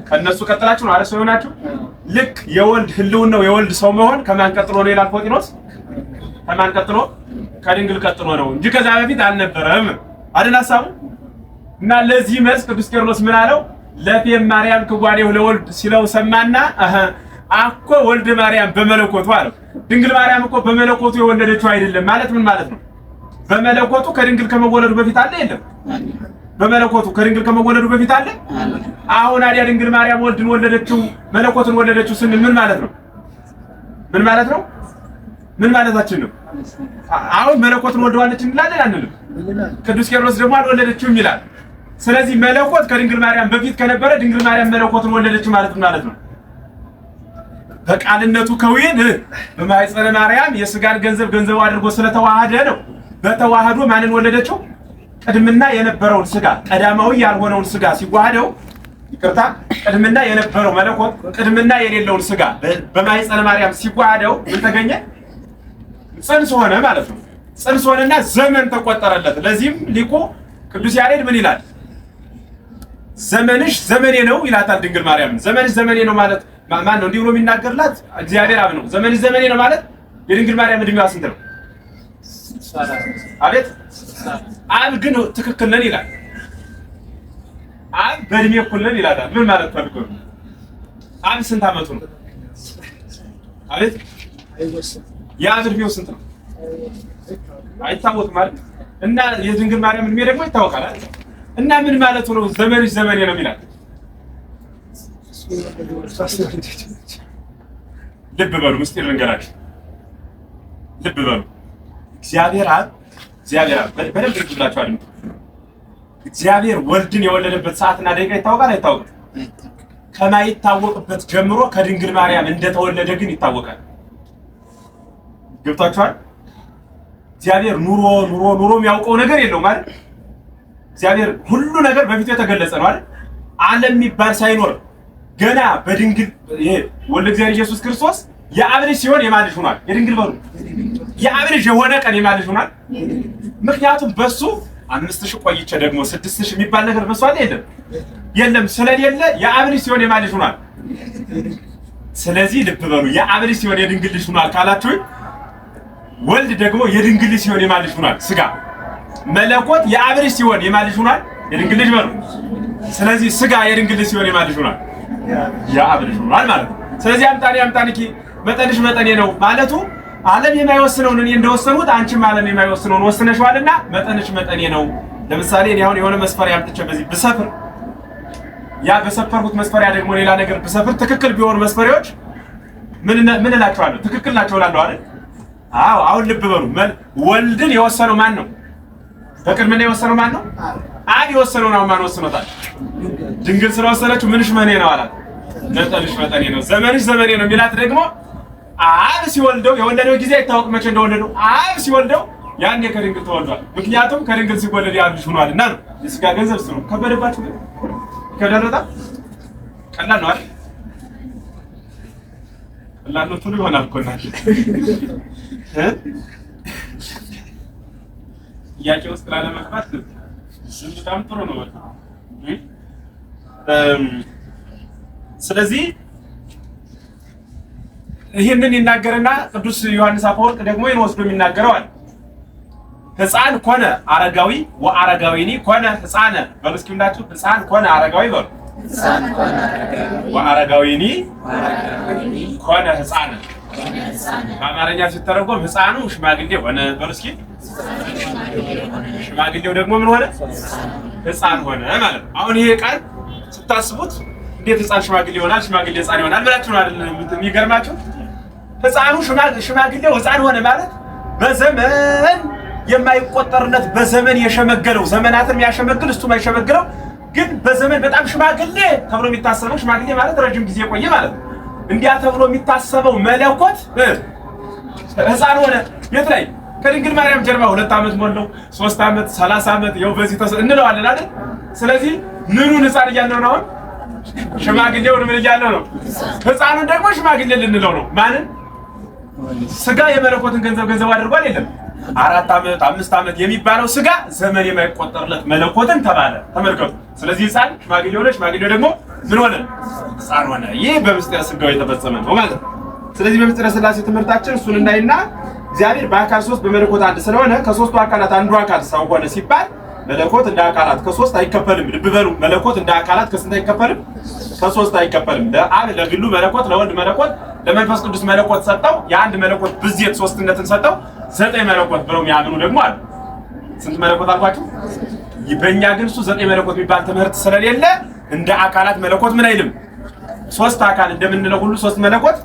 A: ከነሱ ቀጥላችሁ ነው አይደል ሰው ሆናችሁ? ልክ የወልድ ህልውናው የወልድ ሰው መሆን ከማን ቀጥሎ ነው ይላል ፎጢኖስ? ከማን ቀጥሎ? ከድንግል ቀጥሎ ነው እንጂ ከዛ በፊት አልነበረም አይደል ሐሳቡ። እና ለዚህ መልስ ቅዱስ ቄርሎስ ምን አለው? ለፌ ማርያም ክዋኔሁ ለወልድ ሲለው ሰማና አኮ ወልደ ማርያም በመለኮቱ አለው። ድንግል ማርያም እኮ በመለኮቱ የወለደችው አይደለም ማለት ምን ማለት ነው? በመለኮቱ ከድንግል ከመወለዱ በፊት አለ የለም? በመለኮቱ ከድንግል ከመወለዱ በፊት አለ። አሁን አዲያ ድንግል ማርያም ወልድን ወለደችው መለኮትን ወለደችው ስንል ምን ማለት ነው? ምን ማለት ነው? ምን ማለታችን ነው? አሁን መለኮትን ወልደዋለች እንላለን አንልም? ቅዱስ ቄርሎስ ደግሞ አልወለደችውም ይላል። ስለዚህ መለኮት ከድንግል ማርያም በፊት ከነበረ ድንግል ማርያም መለኮትን ወለደችው ማለት ነው። በቃልነቱ ከዊን በማኅፀነ ማርያም የስጋን ገንዘብ አድርጎ ስለተዋሃደ ነው። በተዋህዶ ማንን ወለደችው? ቅድምና የነበረውን ስጋ ቀዳማዊ ያልሆነውን ስጋ ሲዋሃደው ይቅርታ፣ ቅድምና የነበረው መለኮት ቅድምና የሌለውን ስጋ በማኅፀነ ማርያም ሲዋሃደው ምን ተገኘ? ጽንስ ሆነ ማለት ነው። ጽንስ ሆነና ዘመን ተቆጠረለት። ለዚህም ሊቁ ቅዱስ ያሬድ ምን ይላል? ዘመንሽ ዘመኔ ነው ይላታል ድንግል ማርያም። ዘመንሽ ዘመኔ ነው ማለት ማን ነው? እንዲህ ብሎ የሚናገርላት እግዚአብሔር አብ ነው። ዘመንሽ ዘመኔ ነው ማለት የድንግል ማርያም እድሜዋ ስንት ነው? አቤት አብ ግን ትክክል ነን ይላል። አብ በእድሜ እኩል ነን ይላታል። ምን ማለት ፈልጎ ነው? አብ ስንት ዓመቱ ነው? አቤት የአብ እድሜው ስንት ነው? አይታወቅም ማለት እና የድንግል ማርያም እድሜ ደግሞ ይታወቃል አይደል? እና ምን ማለቱ ነው? ዘመንሽ ዘመኔ ነው የሚላት። ልብ በሉ፣ ምስጢር ልንገራችሁ። ልብ በሉ። እግዚአብሔር አብ በደንብ ልትላችሁ አድምጡ። እግዚአብሔር ወልድን የወለደበት ሰዓትና ደቂቃ ይታወቃል አይታወቅም? ከማይታወቅበት ጀምሮ ከድንግል ማርያም እንደተወለደ ግን ይታወቃል። ገብታችኋል? እግዚአብሔር ኑሮ የሚያውቀው ነገር የለውም ማለት እግዚአብሔር ሁሉ ነገር በፊቱ የተገለጸ ነው አይደል? ዓለም የሚባል ሳይኖር ገና በድንግል ይሄ ወልደ እግዚአብሔር ኢየሱስ ክርስቶስ የአብ ልጅ ሲሆን የማን ልጅ ሆኗል? የድንግል በሉ የአብ ልጅ የሆነ ቀን የማን ልጅ ሆኗል? ምክንያቱም በሱ 5000 ቆይቼ ደግሞ 6000 የሚባል ነገር በሱ አለ የለም ስለሌለ የአብ ልጅ ሲሆን የማን ልጅ ሆኗል? ስለዚህ ልብ በሉ የአብ ልጅ ሲሆን የድንግል ልጅ ሆኗል ካላችሁ ወልድ ደግሞ የድንግል ልጅ ሲሆን የማን ልጅ ሆኗል? ስጋ መለኮት የአብ ልጅ ሲሆን የማን ልጅ ሆኗል? የድንግል ልጅ በሉ። ስለዚህ ስጋ የድንግል ልጅ ሲሆን የማን ልጅ ሆኗል? የአብ ልጅ ሆኗል ማለት ነው። ስለዚህ አምጣኔ መጠንሽ መጠኔ ነው ማለቱ ዓለም የማይወስነውን እኔ እንደወሰንሁት አንቺም ዓለም የማይወስነውን ወስነሽዋልና መጠንሽ መጠኔ ነው። ለምሳሌ እኔ አሁን የሆነ መስፈሪያ አምጥቼ በዚህ ብሰፍር ያ በሰፈርኩት መስፈሪያ ደግሞ ሌላ ነገር ብሰፍር ትክክል ቢሆኑ መስፈሪያዎች ምን እላቸዋለሁ? ትክክል ናቸው እላለሁ አይደል? አዎ። አሁን ልብ በሉ። ወልድን የወሰነው ማን ነው? በቅድምና የወሰነው ማን ነው? አብ የወሰነው ነው። ማን ወስኖታል? ድንግል ስለወሰነችው ምንሽ መኔ ነው አላት። መጠንሽ መጠኔ ነው፣ ዘመንሽ ዘመኔ ነው የሚላት ደግሞ አብ ሲወልደው የወለደው ጊዜ አይታወቅም መቼ እንደወለደው። አብ ሲወልደው ያኔ ከድንግል ተወልዷል። ምክንያቱም ከድንግል ሲወለድ የአብ ልጅ ሆኗልና ነው። የስጋ ገንዘብ ነው። ከበደባችሁ ግን ከደረታ ቀላል ነው አይደል? ቀላል ነው ትሉ ይሆናል እኮ እናንተ ጥያቄ ውስጥ ላለመግባት በጣም ጥሩ ነው። ስለዚህ ይህንን ይናገርና ቅዱስ ዮሐንስ አፈወርቅ ደግሞ ይህን ወስዶ የሚናገረዋል። ሕፃን ኮነ አረጋዊ ወአረጋዊኒ ኮነ ሕፃነ በሉ እስኪ ሁላችሁ ሕፃን ኮነ አረጋዊ በሉ። ወአረጋዊኒ ኮነ ሕፃነ። በአማርኛ ሲተረጎም ሕፃኑ ሽማግሌ ሆነ በሉ እስኪ። ሽማግሌው ደግሞ ምን ሆነ? ሕፃን ሆነ ማለት ነው። አሁን ይሄ ቃል ስታስቡት እንዴት ሕፃን ሽማግሌ ይሆናል? ሽማግሌ ሕፃን ይሆናል ብላችሁ ነው አይደል የሚገርማችሁ? ሕፃኑ ሽማግሌው ሕፃን ሆነ ማለት በዘመን የማይቆጠርነት በዘመን የሸመገለው ዘመናትን ያሸመግል እሱ የማይሸመግለው ግን በዘመን በጣም ሽማግሌ ተብሎ የሚታሰበው ሽማግሌ ማለት ረጅም ጊዜ ቆየ ማለት ነው። እንዲያ ተብሎ የሚታሰበው መለኮት ሕፃን ሆነ። የት ላይ? ከድንግል ማርያም ጀርባ 2 ዓመት ሞላው፣ 3 ዓመት፣ 30 ዓመት ይኸው በዚህ እንለዋለን አይደል? ስለዚህ ምኑን ሕፃን እያለው ነው? ሽማግሌውን ምን እያለው ነው? ሕፃኑን ደግሞ ሽማግሌ ልንለው ነው። ማንን? ስጋ የመለኮትን ገንዘብ አድርጓል የለም 4 ዓመት 5 ዓመት የሚባለው ስጋ ዘመን የማይቆጠርለት መለኮትን ተባለ። ተመልከቱ። ስለዚህ ሕፃን ሽማግሌ ሆነ፣ ሽማግሌው ደግሞ ምን ሆነ? ሕፃን ሆነ። ይህ በምስጢረ ሥጋዌ የተፈጸመ ነው ማለት ነው። ስለዚህ በምስጢረ ሥላሴ ትምህርታችን እሱን እናይና እግዚአብሔር በአካል 3 በመለኮት 1 ስለሆነ ከ3ቱ አካላት አንዱ አካል ሰው ሆነ ሲባል መለኮት እንደ አካላት ከ3 አይከፈልም። ልብ በሉ። መለኮት እንደ አካላት ከስንት አይከፈልም? ከ3 አይከፈልም። ለአብ ለግሉ መለኮት፣ ለወልድ መለኮት፣ ለመንፈስ ቅዱስ መለኮት ሰጠው። የአንድ መለኮት ብዜት ሶስትነትን ሰጠው። 9 መለኮት ብለው የሚያምኑ ደግሞ አሉ። ስንት መለኮት አልኳችሁ? በእኛ ግን እሱ 9 መለኮት የሚባል ትምህርት ስለሌለ እንደ አካላት መለኮት ምን አይልም። 3 አካል እንደምንለው ሁሉ 3 መለኮት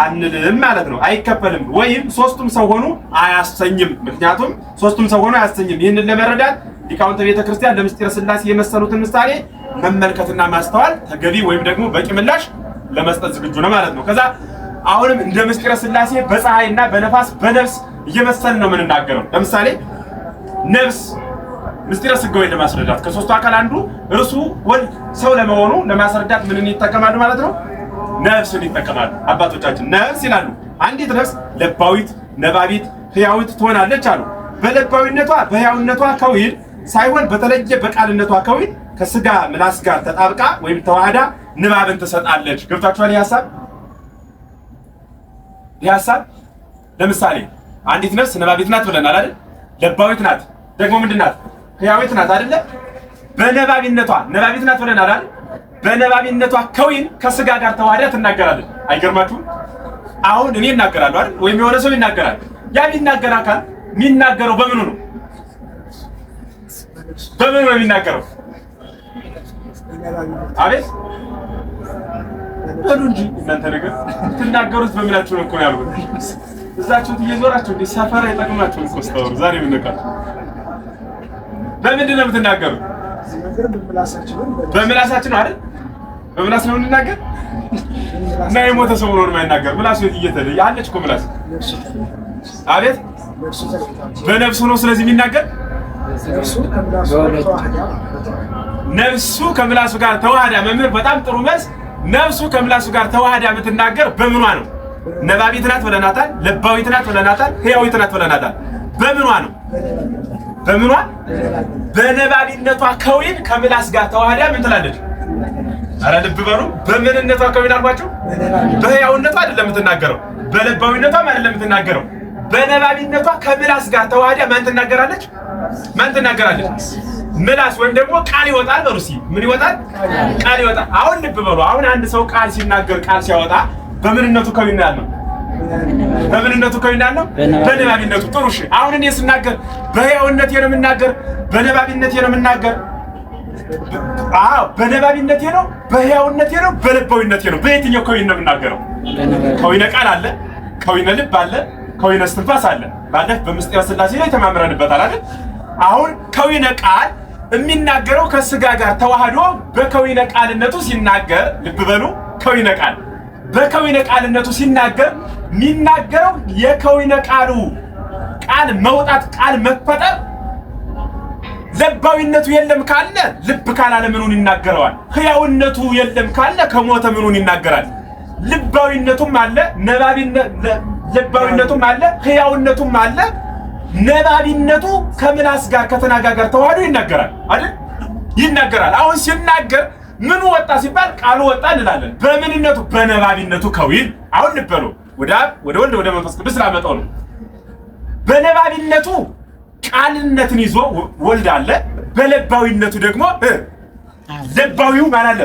A: አንልም ማለት ነው። አይከፈልም። ወይም 3ቱም ሰው ሆኑ አያሰኝም። ምክንያቱም 3ቱም ሰው ሆኑ አያሰኝም። ይህንን ለመረዳት ሊቃውንተ ቤተክርስቲያን ለምስጢረ ሥላሴ የመሰሉትን ምሳሌ መመልከትና ማስተዋል ተገቢ ወይም ደግሞ በቂ ምላሽ ለመስጠት ዝግጁ ነው ማለት ነው። ከዛ አሁንም እንደ ምስጢረ ሥላሴ በፀሐይና በነፋስ በነፍስ እየመሰልን ነው የምንናገረው። ለምሳሌ ነፍስ ምስጢረ ሥጋዌን ለማስረዳት ከ3ቱ አካል አንዱ እርሱ ወልድ ሰው ለመሆኑ ለማስረዳት ምንን ይጠቀማሉ ማለት ነው? ነፍስን ይጠቀማሉ። አባቶቻችን ነፍስ ይላሉ። አንዲት ነፍስ ለባዊት፣ ነባቢት፣ ሕያዊት ትሆናለች አሉ። በለባዊነቷ በሕያውነቷ ከዊል ሳይሆን በተለየ በቃልነቷ ከዊል ከስጋ ምላስ ጋር ተጣብቃ ወይም ተዋህዳ ንባብን ትሰጣለች። ገብታችኋል? ይህ ሐሳብ ለምሳሌ አንዲት ነፍስ ነባቢት ናት ብለናል አይደል? ለባዊት ናት ደግሞ ምንድን ናት? ሕያዊት ናት አይደለ? በነባቢነቷ ነባቢት ናት ብለናል አይደል? በነባቢነቷ ከዊል ከስጋ ጋር ተዋህዳ ትናገራለች። አይገርማችሁም? አሁን እኔ እናገራለሁ አይደል? ወይም የሆነ ሰው ይናገራል። ያ የሚናገር አካል የሚናገረው በምኑ ነው? በምኑ ነው የሚናገረው? አቤት በሉ እንጂ እናንተ ነገር ትናገሩት በምላችሁ ነው እኮ ያልኩት። እዛችሁት እየዞራችሁ እንደ ሰፈር አይጠቅማችሁ እኮ ስታወሩ ዛሬ ምን ነቃ? በምንድን ነው የምትናገሩት? በምላሳችን ነው አይደል? በምላስ ነው እንናገር እና የሞተ ሰው ነው የማይናገር ምላሱ እየተለየ ያለች እኮ ምላስ። አቤት በነፍሱ ነው ስለዚህ የሚናገር ነፍሱ ከምላሱ ጋር ተዋህዳ። መምህር በጣም ጥሩ መልስ። ነፍሱ ከምላሱ ጋር ተዋህዳ የምትናገር በምኗ ነው? ነባቢት ናት ብለናታል፣ ለባዊት ናት ብለናታል፣ ሕያዊት ናት ብለናታል። በምኗ ነው? በምኗ? በነባቢነቷ ከዊን ከምላስ ጋር ተዋህዳ ምን ትላለች? አረ ልብ በሉ። በምንነቷ ከዊን አልኳችሁ። በሕያውነቷ አይደለም የምትናገረው፣ በለባዊነቷም አይደለም የምትናገረው። በነባቢነቷ ከምላስ ጋር ተዋህዳ ማን ትናገራለች? ማን ትናገራለች? ምላስ ወይም ደግሞ ቃል ይወጣል። በሩሲ ምን ይወጣል? ቃል ይወጣል። አሁን ልብ በሉ። አሁን አንድ ሰው ቃል ሲናገር ቃል ሲያወጣ በምንነቱ ከዊን ያለው? በምንነቱ ከዊን ያለው? በነባቢነቱ። ጥሩ እሺ። አሁን እኔ ስናገር በሕያውነቴ ነው የምናገር? በነባቢነቴ ነው የምናገር? አዎ በነባቢነቴ ነው፣ በሕያውነቴ ነው፣ በልባዊነቴ ነው። በየትኛው ከዊን ነው የምናገረው? ከዊነ ቃል አለ፣ ከዊነ ልብ አለ፣ ከዊነ እስትንፋስ አለ። ባለፈ በምስጢረ ሥላሴ ላይ ተማምረንበታል አይደል? አሁን ከዊነ ቃል የሚናገረው ከስጋ ጋር ተዋህዶ በከዊነ ቃልነቱ ሲናገር፣ ልብ በሉ። ከዊነ ቃል በከዊነ ቃልነቱ ሲናገር የሚናገረው የከዊነ ቃሉ ቃል መውጣት ቃል መፈጠር ለባዊነቱ የለም ካለ ልብ ካላለ ምኑን ይናገረዋል? ሕያውነቱ የለም ካለ ከሞተ ምኑን ይናገራል? ልባዊነቱም አለ፣ ልባዊነቱም አለ፣ ሕያውነቱም አለ። ነባቢነቱ ከምላስ ጋር ከተናጋጋር ተዋህዶ ይናገራል አይደል? ይናገራል። አሁን ሲናገር ምኑ ወጣ ሲባል ቃሉ ወጣ እንላለን። በምንነቱ? በነባቢነቱ ከዊን። አሁን ልብ በሉ። ወደ አብ ወደ ወልድ ወደ መንፈስ ቅዱስ ላመጣው ነው። በነባቢነቱ ቃልነትን ይዞ ወልድ አለ። በለባዊነቱ ደግሞ ለባዊው ማን አለ?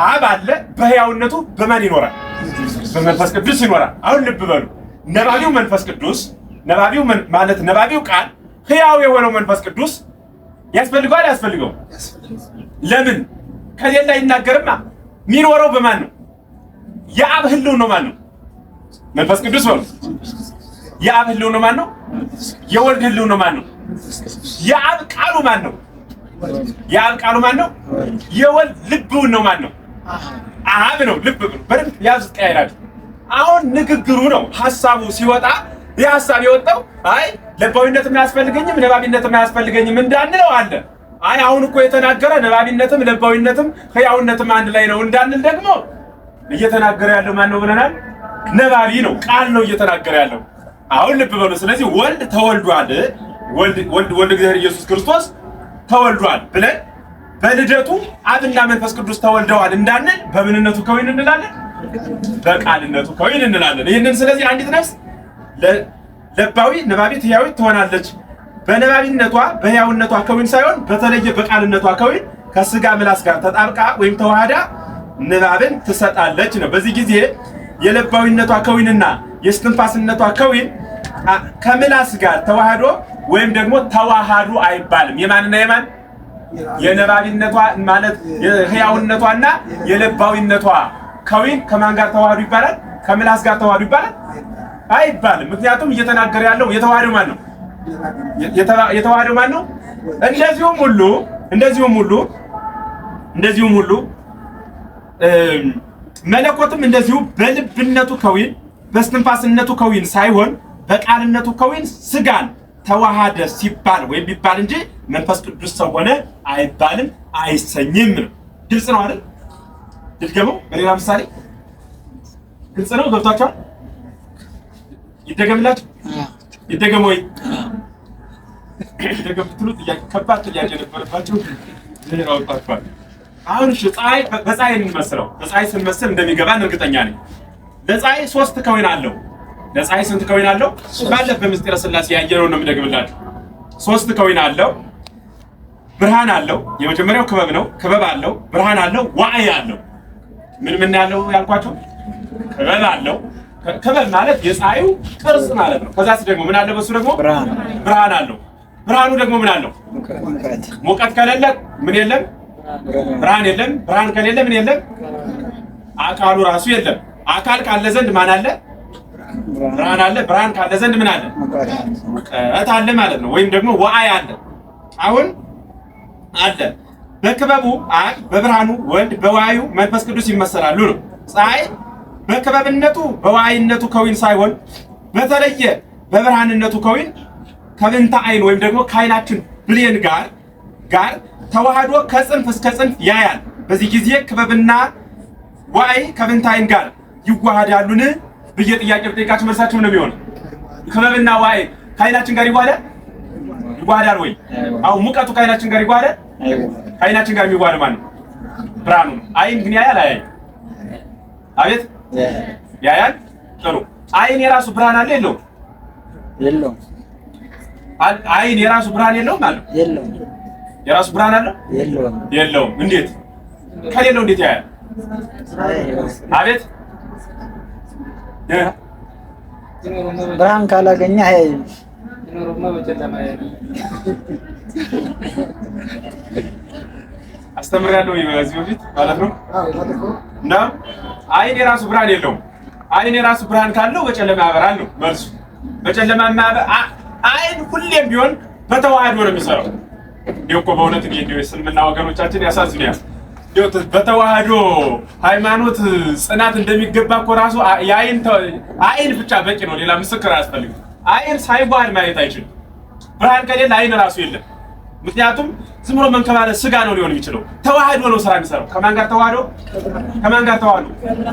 A: አብ አለ። በሕያውነቱ በማን ይኖራል? በመንፈስ ቅዱስ ይኖራል። አሁን ልብ በሉ። ነባቢው መንፈስ ቅዱስ፣ ነባቢው ማለት ነባቢው ቃል፣ ሕያው የሆነው መንፈስ ቅዱስ ያስፈልገዋል? ያስፈልገው? ለምን? ከሌላ አይናገርማ። የሚኖረው በማን ነው? የአብ ህልው ነው። ማን ነው? መንፈስ ቅዱስ ነው። የአብ ህልው ነው። ማን ነው? የወልድ ህልው ነው። ማን ነው? የአብ ቃሉ ማን ነው? የአብ ቃሉ ማን ነው? የወልድ ልብው ነው። ማን ነው? አብ ነው። ልብ በደንብ ያዙት። ቀያይራል። አሁን ንግግሩ ነው ሐሳቡ ሲወጣ የሐሳብ የወጣው አይ ለባዊነትም አያስፈልገኝም ነባቢነትም አያስፈልገኝም እንዳንለው አለ። አይ አሁን እኮ የተናገረ ነባቢነትም ለባዊነትም ሕያውነትም አንድ ላይ ነው እንዳንል ደግሞ እየተናገረ ያለው ማን ነው ብለናል? ነባቢ ነው። ቃል ነው እየተናገረ ያለው። አሁን ልብ በሉ። ስለዚህ ወልድ ተወልዷል፣ ወልድ እግዚአብሔር ኢየሱስ ክርስቶስ ተወልዷል ብለን በልደቱ አብና መንፈስ ቅዱስ ተወልደዋል እንዳንል በምንነቱ ከዊን እንላለን? በቃልነቱ ከዊን እንላለን። ይህንን ስለዚህ አንዲት ነፍስ ለባዊ ነባቢት ሕያዊት ትሆናለች። በነባቢነቷ በሕያውነቷ ከዊን ሳይሆን በተለየ በቃልነቷ ከዊን ከስጋ ምላስ ጋር ተጣብቃ ወይም ተዋህዳ ንባብን ትሰጣለች ነው። በዚህ ጊዜ የለባዊነቷ ከዊንና የእስትንፋስነቷ ከዊን ከምላስ ጋር ተዋህዶ ወይም ደግሞ ተዋሃዱ አይባልም። የማንና የማን? የነባቢነቷ ማለት የሕያውነቷና የለባዊነቷ ከዊን ከማን ጋር ተዋህዱ ይባላል? ከምላስ ጋር ተዋህዱ ይባላል? አይባልም። ምክንያቱም እየተናገረ ያለው የተዋህደው ማን ነው? የተዋህደው ማን ነው? እንደዚሁም ሁሉ መለኮትም እንደዚሁ በልብነቱ ከዊን በእስትንፋስነቱ ከዊን ሳይሆን በቃልነቱ ከዊን ስጋን ተዋሃደ ሲባል ወይም ቢባል እንጂ መንፈስ ቅዱስ ሰው ሆነ አይባልም፣ አይሰኝም ነው። ግልጽ ነው አይደል? ድገመው በሌላ ምሳሌ። ግልጽ ነው? ገብቷችኋል? ይደገምላችሁ? ይደገም ወይ? ይደገም ብትሉ ጥያቄ ከባድ ጥያቄ ነበረባችሁ። ሌላ ወጣችኋል። አሁን እሺ ፀሐይ በፀሐይ እንመስለው። በፀሐይ ስንመስል እንደሚገባን እርግጠኛ ነኝ። ለፀሐይ 3 ከዊን አለው። ለፀሐይ ስንት ከዊን አለው? ባለፈ በምስጢረ ሥላሴ ያየነው ነው የምደግምላችሁ። 3 ከዊን አለው። ብርሃን አለው። የመጀመሪያው ክበብ ነው። ክበብ አለው፣ ብርሃን አለው፣ ዋዕይ አለው። ምን ያለው ያልኳችሁ? ክበብ አለው። ክበብ ማለት የፀሐዩ ቅርጽ ማለት ነው። ከዛስ ደግሞ ምን አለ? በሱ ደግሞ ብርሃን አለው። ብርሃኑ ደግሞ ምን አለው? ሙቀት ከሌለ ምን የለም? ብርሃን የለም። ብርሃን ከሌለ ምን የለም? አካሉ ራሱ የለም። አካል ካለ ዘንድ ማን አለ? ብርሃን አለ። ብርሃን ካለ ዘንድ ምን አለ? ሙቀት አለ ማለት ነው። ወይም ደግሞ ዋዕይ አለ። አሁን አለ በክበቡ አብ በብርሃኑ ወልድ በዋዕዩ መንፈስ ቅዱስ ይመሰላሉ ነው። ፀሐይ በክበብነቱ በዋዕይነቱ ከዊን ሳይሆን በተለየ በብርሃንነቱ ከዊን ከብንተ አይን ወይም ደግሞ ከአይናችን ብሌን ጋር ተዋህዶ ከጽንፍ እስከ ጽንፍ ያያል። በዚህ ጊዜ ክበብና ዋዕይ ከብንተ አይን ጋር ይዋሃዳሉን ብዬ ጥያቄ ብጠይቃችሁ መልሳችሁ ነው የሚሆነው። ክበብና ዋዕይ ከአይናችን ጋር ይዋሃዳል ወይ? አሁን ሙቀቱ ከአይናችን ጋር ይዋሃዳል? ከአይናችን ጋር የሚዋሃድ ማለት ነው ብርሃኑ። አይን ግን ያያል አያይ? አቤት ያያል። ጥሩ። አይን የራሱ ብርሃን አለ የለውም?
B: የለውም።
A: አይን የራሱ ብርሃን የለውም ማለት ነው?
B: የለውም።
A: የራሱ ብርሃን አለ?
B: የለውም።
A: የለውም። እንዴት? ከሌለው እንዴት ያያል? አቤት
B: ብርሃን ካላገኘ አያይም።
A: አስተምሬያለሁ በዚህ በፊት ማለት ነው። እና አይን የራሱ ብርሃን የለውም። አይን የራሱ ብርሃን ካለው በጨለማ ያበራል ነው መልሱ። በጨለማ ያበራ አይን ሁሌም ቢሆን በተዋህዶ ነው የሚሰራው። ይሄ እኮ በእውነት እንዲህ እስልምና ወገኖቻችን ያሳዝኛል። በተዋህዶ ሃይማኖት ጽናት እንደሚገባ እኮ ራሱ አይን ብቻ በቂ ነው። ሌላ ምስክር አያስፈልግም። አይን ሳይዋሃድ ማየት አይችልም። ብርሃን ከሌለ አይን ራሱ የለም። ምክንያቱም ዝም ብሎ መንከባለል ስጋ ነው ሊሆን የሚችለው። ተዋህዶ ነው ስራ የሚሰራው። ከማን ጋር ተዋህዶ? ከማን ጋር ተዋህዶ?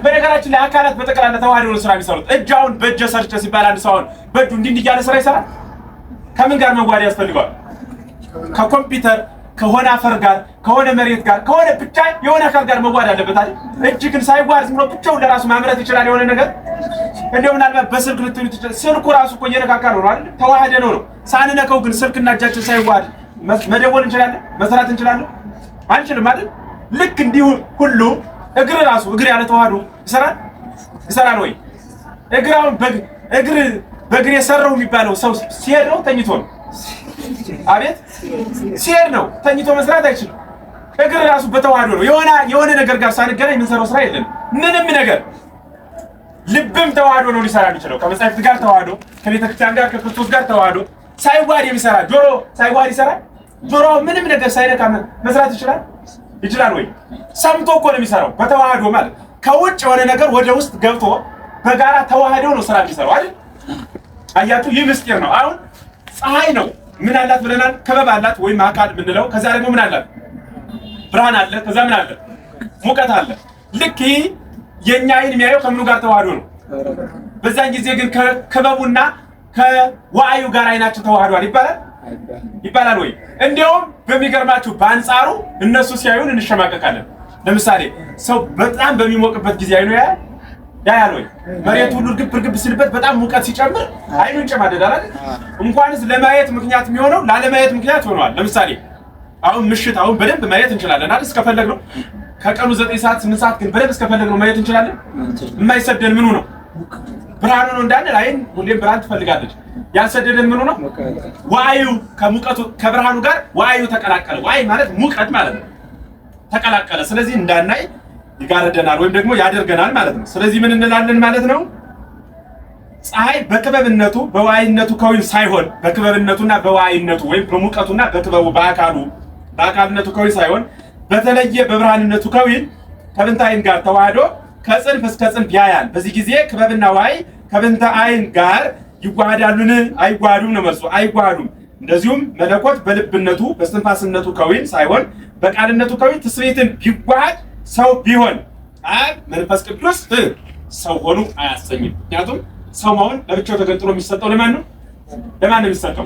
A: በነገራችን ላይ አካላት በጠቅላላ ተዋህዶ ነው ስራ የሚሰሩት። እጃውን በእጀ ሰርቼ ሲባል አንድ ሰው አሁን በእጁ እንዲህ እያለ ስራ ይሰራል። ከምን ጋር መዋሃድ ያስፈልገዋል? ከኮምፒውተር ከሆነ አፈር ጋር ከሆነ መሬት ጋር ከሆነ ብቻ የሆነ አካል ጋር መዋሃድ አለበት አይደል? እጅ ግን ሳይዋሃድ ዝም ብሎ ብቻውን ለራሱ ማምረት ይችላል የሆነ ነገር። እንደው ምናልባት በስልክ ልትሉ ትችላላችሁ። ስልኩ ራሱ እኮ እየነካካ ነው አይደል? ተዋህደ ነው። ሳንነካው ግን ስልክና እጃችን ሳይዋሃድ መደወል እንችላለን? መስራት እንችላለን? አንችልም አይደል? ልክ እንዲሁ ሁሉ እግር ራሱ እግር ያለ ተዋህዶ ይሰራል ወይ? እግር አሁን በእግር የሰራው የሚባለው ሰው ሲሄድ ነው ተኝቶ ነው? አቤት ሲሄድ ነው። ተኝቶ መስራት አይችልም። እግር ራሱ በተዋህዶ ነው። የሆነ ነገር ጋር ሳንገናኝ የምንሰራው ስራ የለም ምንም ነገር። ልብም ተዋህዶ ነው ሊሰራ የሚችለው። ከመጻሕፍት ጋር ተዋህዶ፣ ከቤተክርስቲያን ጋር ከክርስቶስ ጋር ተዋህዶ ሳይዋሃድ የሚሰራ ጆሮ ሳይዋሃድ ይሰራል? ጆሮ ምንም ነገር ሳይነካ መስራት ይችላል ወይ? ሰምቶ እኮ ነው የሚሰራው በተዋህዶ ማለት። ከውጭ የሆነ ነገር ወደ ውስጥ ገብቶ በጋራ ተዋህደው ነው ስራ የሚሰራው አይደል? አያችሁ፣ ይህ ምስጢር ነው። አሁን ፀሐይ ነው ምን አላት ብለናል? ክበብ አላት ወይም አካል የምንለው። ከዛ ደግሞ ምን አላት? ብርሃን አለ። ከዛ ምን አለ? ሙቀት አለ። ልክ የኛ አይን የሚያየው ከምኑ ጋር ተዋህዶ ነው። በዛን ጊዜ ግን ከክበቡና ከዋዕዩ ጋር አይናችን ተዋህዷል ይባላል ወይ? እንዲያውም በሚገርማችሁ በአንጻሩ እነሱ ሲያዩን እንሸማቀቃለን። ለምሳሌ ሰው በጣም በሚሞቅበት ጊዜ አይኑ ያያል ወይ? መሬቱ ሁሉ እርግብ ሲልበት በጣም ሙቀት ሲጨምር አይኑ ይጨማደዳል አይደል? እንኳንስ ለማየት ምክንያት የሚሆነው ላለማየት ምክንያት ሆነዋል። ለምሳሌ አሁን ምሽት በደንብ ማየት እንችላለን አይደል? እስከፈለግነው ከቀኑ 9 ሰዓት 8 ሰዓት ግን በደንብ እስከፈለግነው ማየት እንችላለን። የማይሰደን ምኑ ነው? ብርሃኑ ነው እንዳንል አይን ሁሌም ብርሃን ትፈልጋለች። ያልሰደደን ምኑ ነው? ዋዕዩ ከሙቀቱ ከብርሃኑ ጋር ዋዕዩ ተቀላቀለ። ዋዕይ ማለት ሙቀት ማለት ነው። ተቀላቀለ። ስለዚህ እንዳናይ ይጋርደናል ወይም ደግሞ ያደርገናል ማለት ነው። ስለዚህ ምን እንላለን ማለት ነው? ፀሐይ በክበብነቱ በዋዕይነቱ ከዊን ሳይሆን በክበብነቱና በዋዕይነቱ ወይም በሙቀቱና በክበቡ በአካልነቱ ከዊን ሳይሆን በተለየ በብርሃንነቱ ከዊን ከብንተ አይን ጋር ተዋህዶ ከጽንፍ እስከ ጽንፍ ያያል። በዚህ ጊዜ ክበብና ዋዕይ ከብንተ አይን ጋር ይዋሃዳሉን? አይዋሃዱም ነው መልሱ። አይዋሃዱም። እንደዚሁም መለኮት በልብነቱ በስትንፋስነቱ ከዊን ሳይሆን በቃልነቱ ከዊን ትስብእትን ቢዋሃድ ሰው ቢሆን አብ መንፈስ ቅዱስ ሰው ሆኑ አያሰኝም። ምክንያቱም ሰው መሆን ለብቻው ተገንጥሎ የሚሰጠው ለማን ነው? ለማን ነው የሚሰጠው?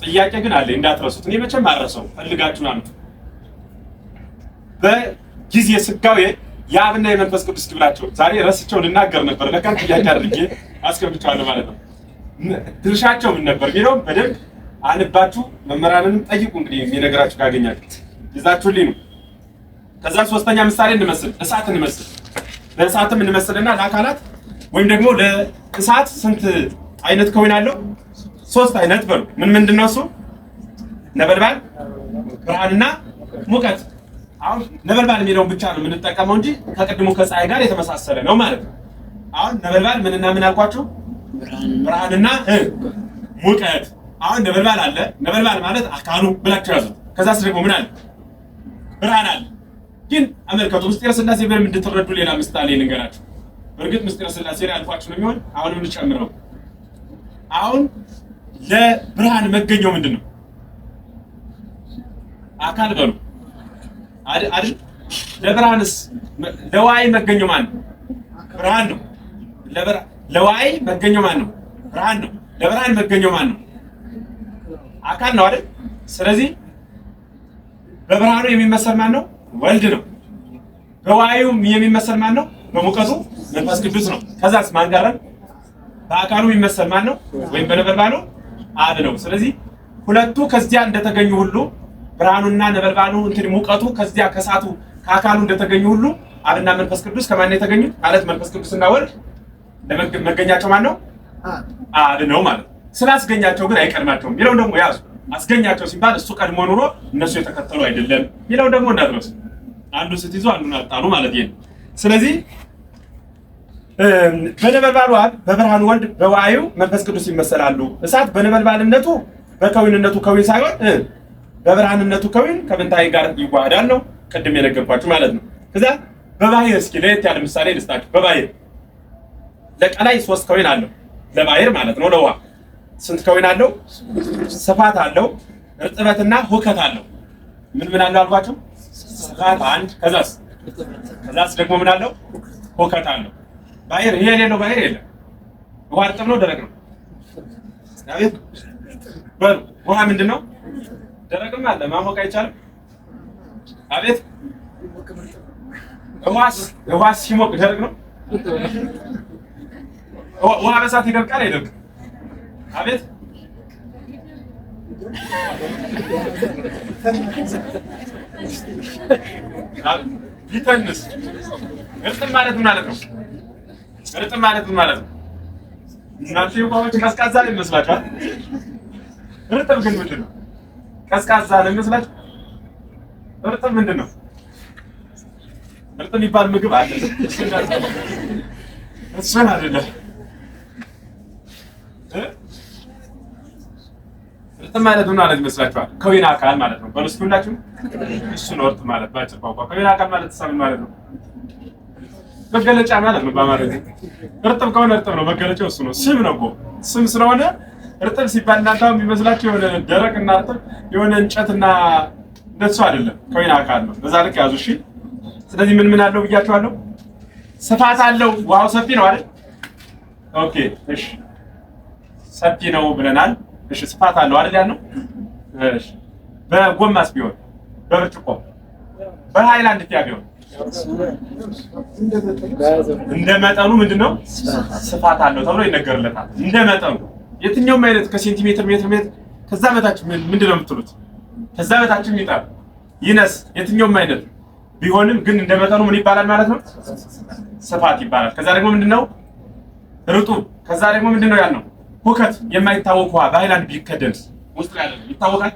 A: ጥያቄ ግን አለ እንዳትረሱት። እኔ መቼም አልረሳው ፈልጋችሁ ነው። በጊዜ ስጋዌ የአብና የመንፈስ ቅዱስ ግብራቸው ዛሬ ረስቸው ልናገር ነበር። ለካ ጥያቄ አድርጌ አስገብቻለሁ ማለት ነው። ድርሻቸው ምን ነበር ቢለውም በደንብ አንባችሁ መምህራንንም ጠይቁ። እንግዲህ የሚነግራችሁ ካገኛችሁ ይዛችሁልኝ ነው። ከዛ ሶስተኛ ምሳሌ እንመስል፣ እሳት እንመስል። ለእሳትም እንመስልና ለአካላት ወይም ደግሞ ለእሳት ስንት አይነት ከዊን አለው? 3 አይነት በሉ። ምንድነው እሱ? ነበልባል፣ ብርሃንና ሙቀት። አሁን ነበልባል የሚለውን ብቻ ነው የምንጠቀመው እንጂ ከቅድሙ ከፀሐይ ጋር የተመሳሰለ ነው ማለት ነው። አሁን ነበልባል ምንና ምን አልኳችሁ? ብርሃንና ሙቀት። አሁን ነበልባል አለ። ነበልባል ማለት አካሉ ብላችሁ ያዙት። ከዛስ ደግሞ ምን አለ? ብርሃን አለ። ግን አመልከቱ ምስጢረ ሥላሴ በምን እንድትረዱ ሌላ ምሳሌ ልንገራችሁ። በእርግጥ ምስጢረ ሥላሴ ላይ አልኳችሁ ነው የሚሆን። አሁንም ልጨምረው። አሁን ለብርሃን መገኘው ምንድን ነው? አካል በሉ አይደል? ለብርሃንስ ለዋይ መገኘው ማን ነው? ብርሃን ነው። ለዋይ መገኘው ማን ነው? ብርሃን ነው። ለብርሃን መገኘው ማን ነው? አካል ነው አይደል? ስለዚህ በብርሃኑ የሚመሰል ማን ነው? ወልድ ነው። በዋዩ የሚመሰል ማን ነው? በሙቀቱ መንፈስ ቅዱስ ነው። ከዛስ ማን ጋር በአካሉ የሚመሰል ማን ነው? ወይም በነበልባሉ አብ ነው። ስለዚህ ሁለቱ ከዚያ እንደተገኙ ሁሉ ብርሃኑና ነበልባሉ ሙቀቱ ከዚያ ከሳቱ ከአካሉ እንደተገኙ ሁሉ አብና መንፈስ ቅዱስ ከማን የተገኙት ማለት መንፈስ ቅዱስና ወልድ መገኛቸው ማን ነው? አብ ነው ማለት። ስላስገኛቸው ግን አይቀድማቸውም። ይለው ደግሞ ያዙ። አስገኛቸው ሲባል እሱ ቀድሞ ኑሮ እነሱ የተከተሉ አይደለም። ይለው ደግሞ እንዳትረሱ። አንዱ ስትይዙ አንዱን አጣሉ ማለት ይሄ። ስለዚህ በነበልባሉ አብ፣ በብርሃኑ ወልድ፣ በዋዩ መንፈስ ቅዱስ ይመሰላሉ። እሳት በነበልባልነቱ በከዊንነቱ ከዊን ሳይሆን በብርሃንነቱ ከዊን ከብንታይ ጋር ይዋሃዳል ነው ቅድም የነገርኳችሁ ማለት ነው። ከዛ በባህር እስኪ ለየት ያለ ምሳሌ ልስጣችሁ። በባህር ለቀላይ 3 ከዊን አለው ለባህር ማለት ነው። ለውሃ ስንት ከዊን አለው? ስፋት አለው፣ እርጥበትና ሁከት አለው። ምን አለው አልኳችሁ? ስፋት አንድ፣ ከዛስ ደግሞ ምን አለው? ሁከት አለው። ባህር ይሄ የሌለው ባህር የለም። ውሃ እርጥብ ነው ደረቅ ነው? አቤት በሉ ውሃ ምንድን ነው? ደረቅም አለ። ማሞቅ አይቻልም? አቤት ውሃ ሲሞቅ ደረቅ ነው? ውሃ በሳት ይደርቃል አይደርቅም? አቤት ቢተንስ እርጥብ ማለት ምን ማለት ነው? እርጥብ ማለት ምን ማለት ነው? እናንተ ውሃዎች ቀዝቃዛ ነው ይመስላችኋል? እርጥብ ግን ምንድን ነው? ቀዝቃዛ ነው ይመስላችኋል? እርጥብ ምንድን ነው? እርጥብ የሚባል ምግብ አለ። እሱን አይደለም። እርጥብ ማለት ምን ማለት ይመስላችኋል? ከወይን አካል ማለት ነው። በርስቱ ሁላችሁ እሱ ነው እርጥብ ማለት ባጭር ቋንቋ። ከወይን አካል ማለት ምን ማለት ነው? መገለጫ ማለት ነው በአማርኛ። እርጥብ ከሆነ እርጥብ ነው፣ መገለጫው እሱ ነው። ስም ነው እኮ ስም ስለሆነ እርጥብ ሲባል እናንተ የሚመስላችሁ የሆነ ደረቅና እርጥብ የሆነ እንጨትና እንደሱ አይደለም። ከወይን አካል ነው። በዛ ልክ ያዙ። እሺ። ስለዚህ ምን አለው ብያችኋለሁ? ስፋት አለው። ውሃው ሰፊ ነው አይደል? ኦኬ። እሺ፣ ሰፊ ነው ብለናል። እሺ፣ ስፋት አለው አይደል ያልነው? እሺ። በጎማስ ቢሆን፣ በብርጭቆ፣ በሃይላንድ ቢሆን እንደመጠኑ ምንድነው ስፋት አለው ተብሎ ይነገርለታል። እንደመጠኑ የትኛውም አይነት ከሴንቲሜትር ሜትር ከዛ በታች ምንድነው የምትሉት? ከዛ በታች ይጣል ይነስ የትኛውም አይነት ቢሆንም ግን እንደመጠኑ ምን ይባላል ማለት ነው? ስፋት ይባላል። ከዛ ደግሞ ምንድነው ርጡብ። ከዛ ደግሞ ምንድነው ያልነው? ሁከት። የማይታወቅ ውሃ በሃይላንድ ቢከደንስ ውስጥ ያለ ይታወቃል?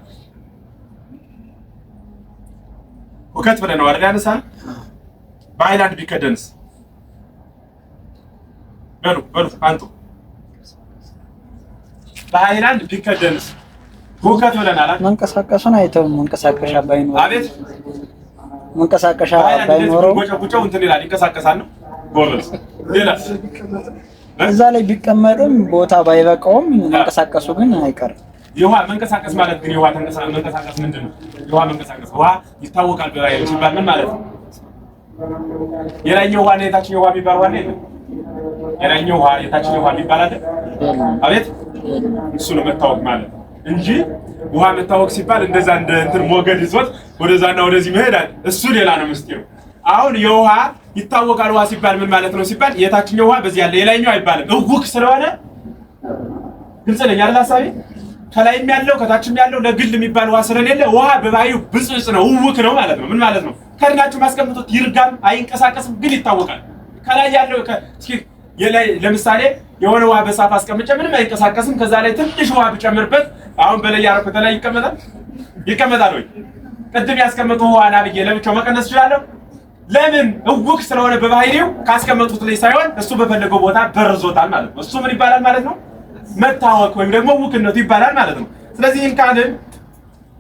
A: ሁከት ብለን ነው አይደል ያነሳን? በሃይላንድ ቢከደንስ? በሉ አንቱ። በሃይላንድ ቢከደንስ ሁከት ብለናል አይደል?
B: መንቀሳቀሱን አይተው መንቀሳቀሻ ባይኖር
A: አቤት
B: መንቀሳቀሻ ባይኖረው
A: ጉጫው እንትን ይላል ይንቀሳቀሳል ነው ጎበዝ። ሌላስ
B: እዛ ላይ ቢቀመጥም ቦታ ባይበቃውም መንቀሳቀሱ ግን አይቀርም።
A: የውሃ መንቀሳቀስ ማለት ግን የውሃ መንቀሳቀስ ምንድን ነው? የውሃ መንቀሳቀስ ውሃ ይታወቃል በራእይ ሲባል ምን ማለት ነው? የላይኛው ውሃ እና የታችኛው ውሃ የሚባል ውሃ የለም። የላይኛው ውሃ የታችኛው ውሃ የሚባል አይደል? አቤት እሱ ነው መታወቅ ማለት እንጂ ውሃ መታወቅ ሲባል እንደዛ እንደ እንትን ሞገድ ይዞት ወደዛና ወደዚህ መሄዳል እሱ ሌላ ነው ምስጢሩ። አሁን የውሃ ይታወቃል ውሃ ሲባል ምን ማለት ነው ሲባል የታችኛው ውሃ በዚህ ያለ የላይኛው አይባልም። እውቅ ስለሆነ ግልጽ ነኝ አይደል ሐሳቤ? ከላይም ያለው ከታችም ያለው ለግል የሚባል ውሃ ስለሌለ ውሃ በባህሪው ብጽጽ ነው፣ እውቅ ነው ማለት ነው። ምን ማለት ነው? ከድናችሁ ማስቀምጡት ይርጋም አይንቀሳቀስም ግን ይታወቃል። ከላይ ያለው እስኪ የላይ ለምሳሌ የሆነ ውሃ በሳፋ አስቀምጬ ምንም አይንቀሳቀስም። ከዛ ላይ ትንሽ ውሃ ብጨምርበት አሁን በላይ ያረኩት ላይ ይቀመጣል ወይ? ቅድም ያስቀመጡ ዋና ብዬ ለብቻው መቀነስ እችላለሁ? ለምን? እውቅ ስለሆነ በባህሪው ካስቀመጡት ላይ ሳይሆን እሱ በፈለገው ቦታ በርዞታል ማለት ነው። እሱ ምን ይባላል ማለት ነው? መታወቅ ወይም ደግሞ ውክነቱ ይባላል ማለት ነው። ስለዚህ ይህን ካልን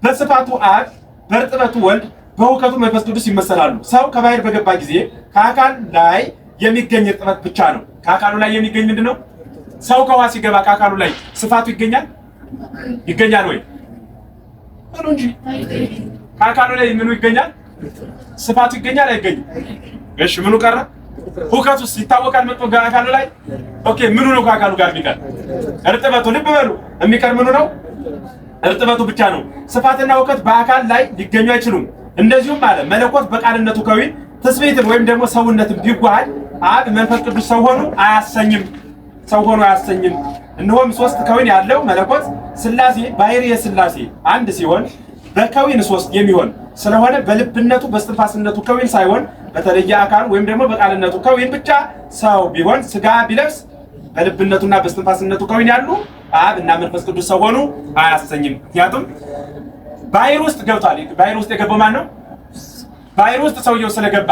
A: በስፋቱ አብ፣ በእርጥበቱ ወልድ፣ በውከቱ መንፈስ ቅዱስ ይመሰላሉ። ሰው ከባህር በገባ ጊዜ ከአካል ላይ የሚገኝ እርጥበት ብቻ ነው። ከአካሉ ላይ የሚገኝ ምንድን ነው? ሰው ከውሃ ሲገባ ከአካሉ ላይ ስፋቱ ይገኛል? ይገኛል ወይ? ምኑ እንጂ ከአካሉ ላይ ምኑ ይገኛል? ስፋቱ ይገኛል አይገኝም? እሺ ምኑ ቀረ? ሁከቱስ ይታወቃል መጥቶ ከአካሉ ላይ? ኦኬ ምኑ ነው ከአካሉ ጋር የሚቀር? እርጥበቱ። ልብ በሉ የሚቀር ምኑ ነው? እርጥበቱ ብቻ ነው። ስፋትና ሁከት በአካል ላይ ሊገኙ አይችሉም። እንደዚሁም አለ መለኮት በቃልነቱ ከዊን ትስብእትን ወይም ደግሞ ሰውነትን ቢዋሃድ አብ መንፈስ ቅዱስ ሰው ሆኖ አያሰኝም። ሰው ሆኖ አያሰኝም። እነሆም ሶስት ከዊን ያለው መለኮት ሥላሴ ባሕርየ ሥላሴ አንድ ሲሆን በከዊን ሶስት የሚሆን ስለሆነ በልብነቱ በስትንፋስነቱ ከዊን ሳይሆን በተለየ አካል ወይም ደግሞ በቃልነቱ ከዊን ብቻ ሰው ቢሆን ሥጋ ቢለብስ በልብነቱና በስትንፋስነቱ ከዊን ያሉ አብ እና መንፈስ ቅዱስ ሰው ሆኖ አያሰኝም። ምክንያቱም ባሕር ውስጥ ገብቷል። ባሕር ውስጥ የገባው ማን ነው? ባሕር ውስጥ ሰውየው ስለገባ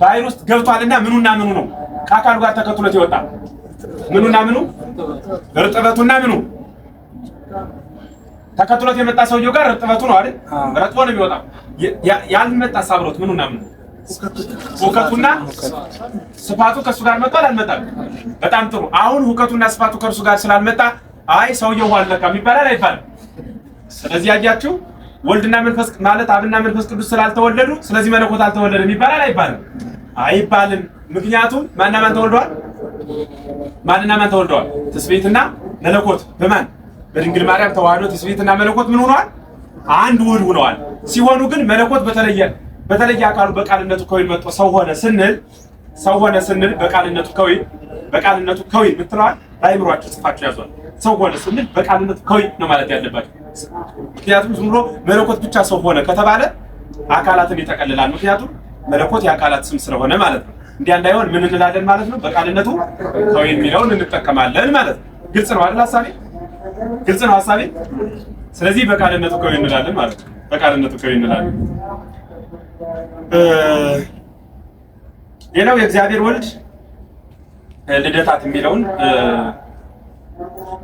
A: ባሕር ውስጥ ገብቷልና ምኑና ምኑ ነው ከአካሉ ጋር ተከትሎት ይወጣል? ምኑና ምኑ? እርጥበቱና ምኑ ተከትሎት የመጣ ሰውየው ጋር እርጥበቱ ነው አይደል? ረጥቦ ነው የሚወጣው። ያልመጣ ሳብሮት ምኑና ምኑ? ሁከቱና ስፋቱ ከሱ ጋር መጥቷል አልመጣም? በጣም ጥሩ። አሁን ሁከቱና ስፋቱ ከእርሱ ጋር ስላልመጣ አይ ሰውየው አልለካም ይባላል አይባልም? ስለዚህ ያያችሁ ወልድና መንፈስ ማለት አብና መንፈስ ቅዱስ ስላልተወለዱ ስለዚህ መለኮት አልተወለደም ይባላል አይባልም? አይባልም። ምክንያቱም ማንና ማን ተወልደዋል? ማንና ማን ተወልደዋል? ትስብእትና መለኮት በማን? በድንግል ማርያም ተዋህዶ ትስብእትና መለኮት ምን ሆነዋል? አንድ ውህድ ሆነዋል። ሲሆኑ ግን መለኮት በተለየ አካሉ በቃልነቱ ከዊን መጥቶ ሰው ሆነ ስንል በቃልነቱ ከዊን ምትለዋል በአይምሯችሁ ጽፋችሁ ያዟል። ሰው ሆነ ስንል በቃልነቱ ከዊን ነው ማለት ያለባችሁ። ምክንያቱም ዝም ብሎ መለኮት ብቻ ሰው ሆነ ከተባለ አካላትን ይጠቀልላል። ምክንያቱም መለኮት የአካላት ስም ስለሆነ ማለት ነው። እንዲያ እንዳይሆን ምን እንላለን ማለት ነው? በቃልነቱ ከዊን የሚለውን እንጠቀማለን ማለት ነው። ግልጽ ነው አይደል? ሐሳቤ ግልጽ ነው ሐሳቤ። ስለዚህ በቃልነቱ ከዊን እንላለን ማለት ነው። በቃልነቱ ከዊን እንላለን። ሌላው የእግዚአብሔር ወልድ ልደታት የሚለውን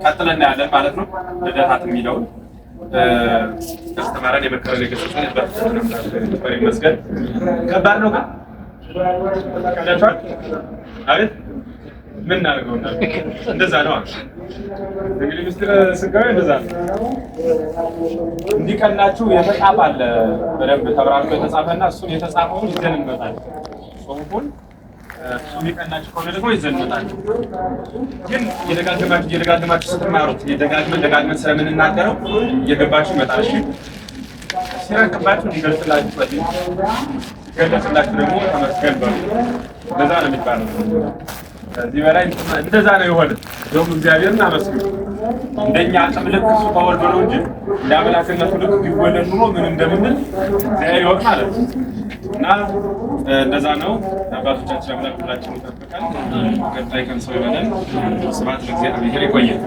A: ቀጥለን ያለን ማለት ነው። ልደታት የሚለውን አስተማረን የመከረን የገሰጸን ነበር ይመስገን። ከባድ ነው ግን ከዳቷል አይደል? ምን እናደርገውና እንደዛ ነው። እንግዲህ ምስጢረ ሥጋዌ እንደዛ ነው። እንዲቀላችሁ የተጻፈ አለ በደንብ ተብራርቶ የተጻፈና እሱን የተጻፈውን ይዘን እንመጣለን። ጽሑፉን እሱ የሚቀናችሁ ከሆነ ደግሞ ይዘን እንመጣለን። ግን የደጋግማችሁ ስትማሩት ደጋግመን ስለምንናገረው እየገባችሁ ይመጣል። እሺ ሲረቅባችሁ እንዲገልጽላችሁ በዚህ ገለጽላችሁ ደግሞ ተመስገን በሉ። እንደዛ ነው የሚባለው። ከዚህ በላይ እንደዛ ነው የሆነ። እንደውም እግዚአብሔርን አመስግኑ። እንደኛ አቅም ልክ እሱ ተወልዶ ነው እንጂ እንደ አምላክነቱ ልክ ቢወለድ ኑሮ ምን እንደምንል እግዚአብሔር ይወቅ ማለት ነው። እና እንደዛ ነው። አባቶቻችን አምላክ ሁላችን ይጠብቃል። ቀጣይ ቀን ሰው ይበለን። ስብሐት ለእግዚአብሔር። ይቆየን።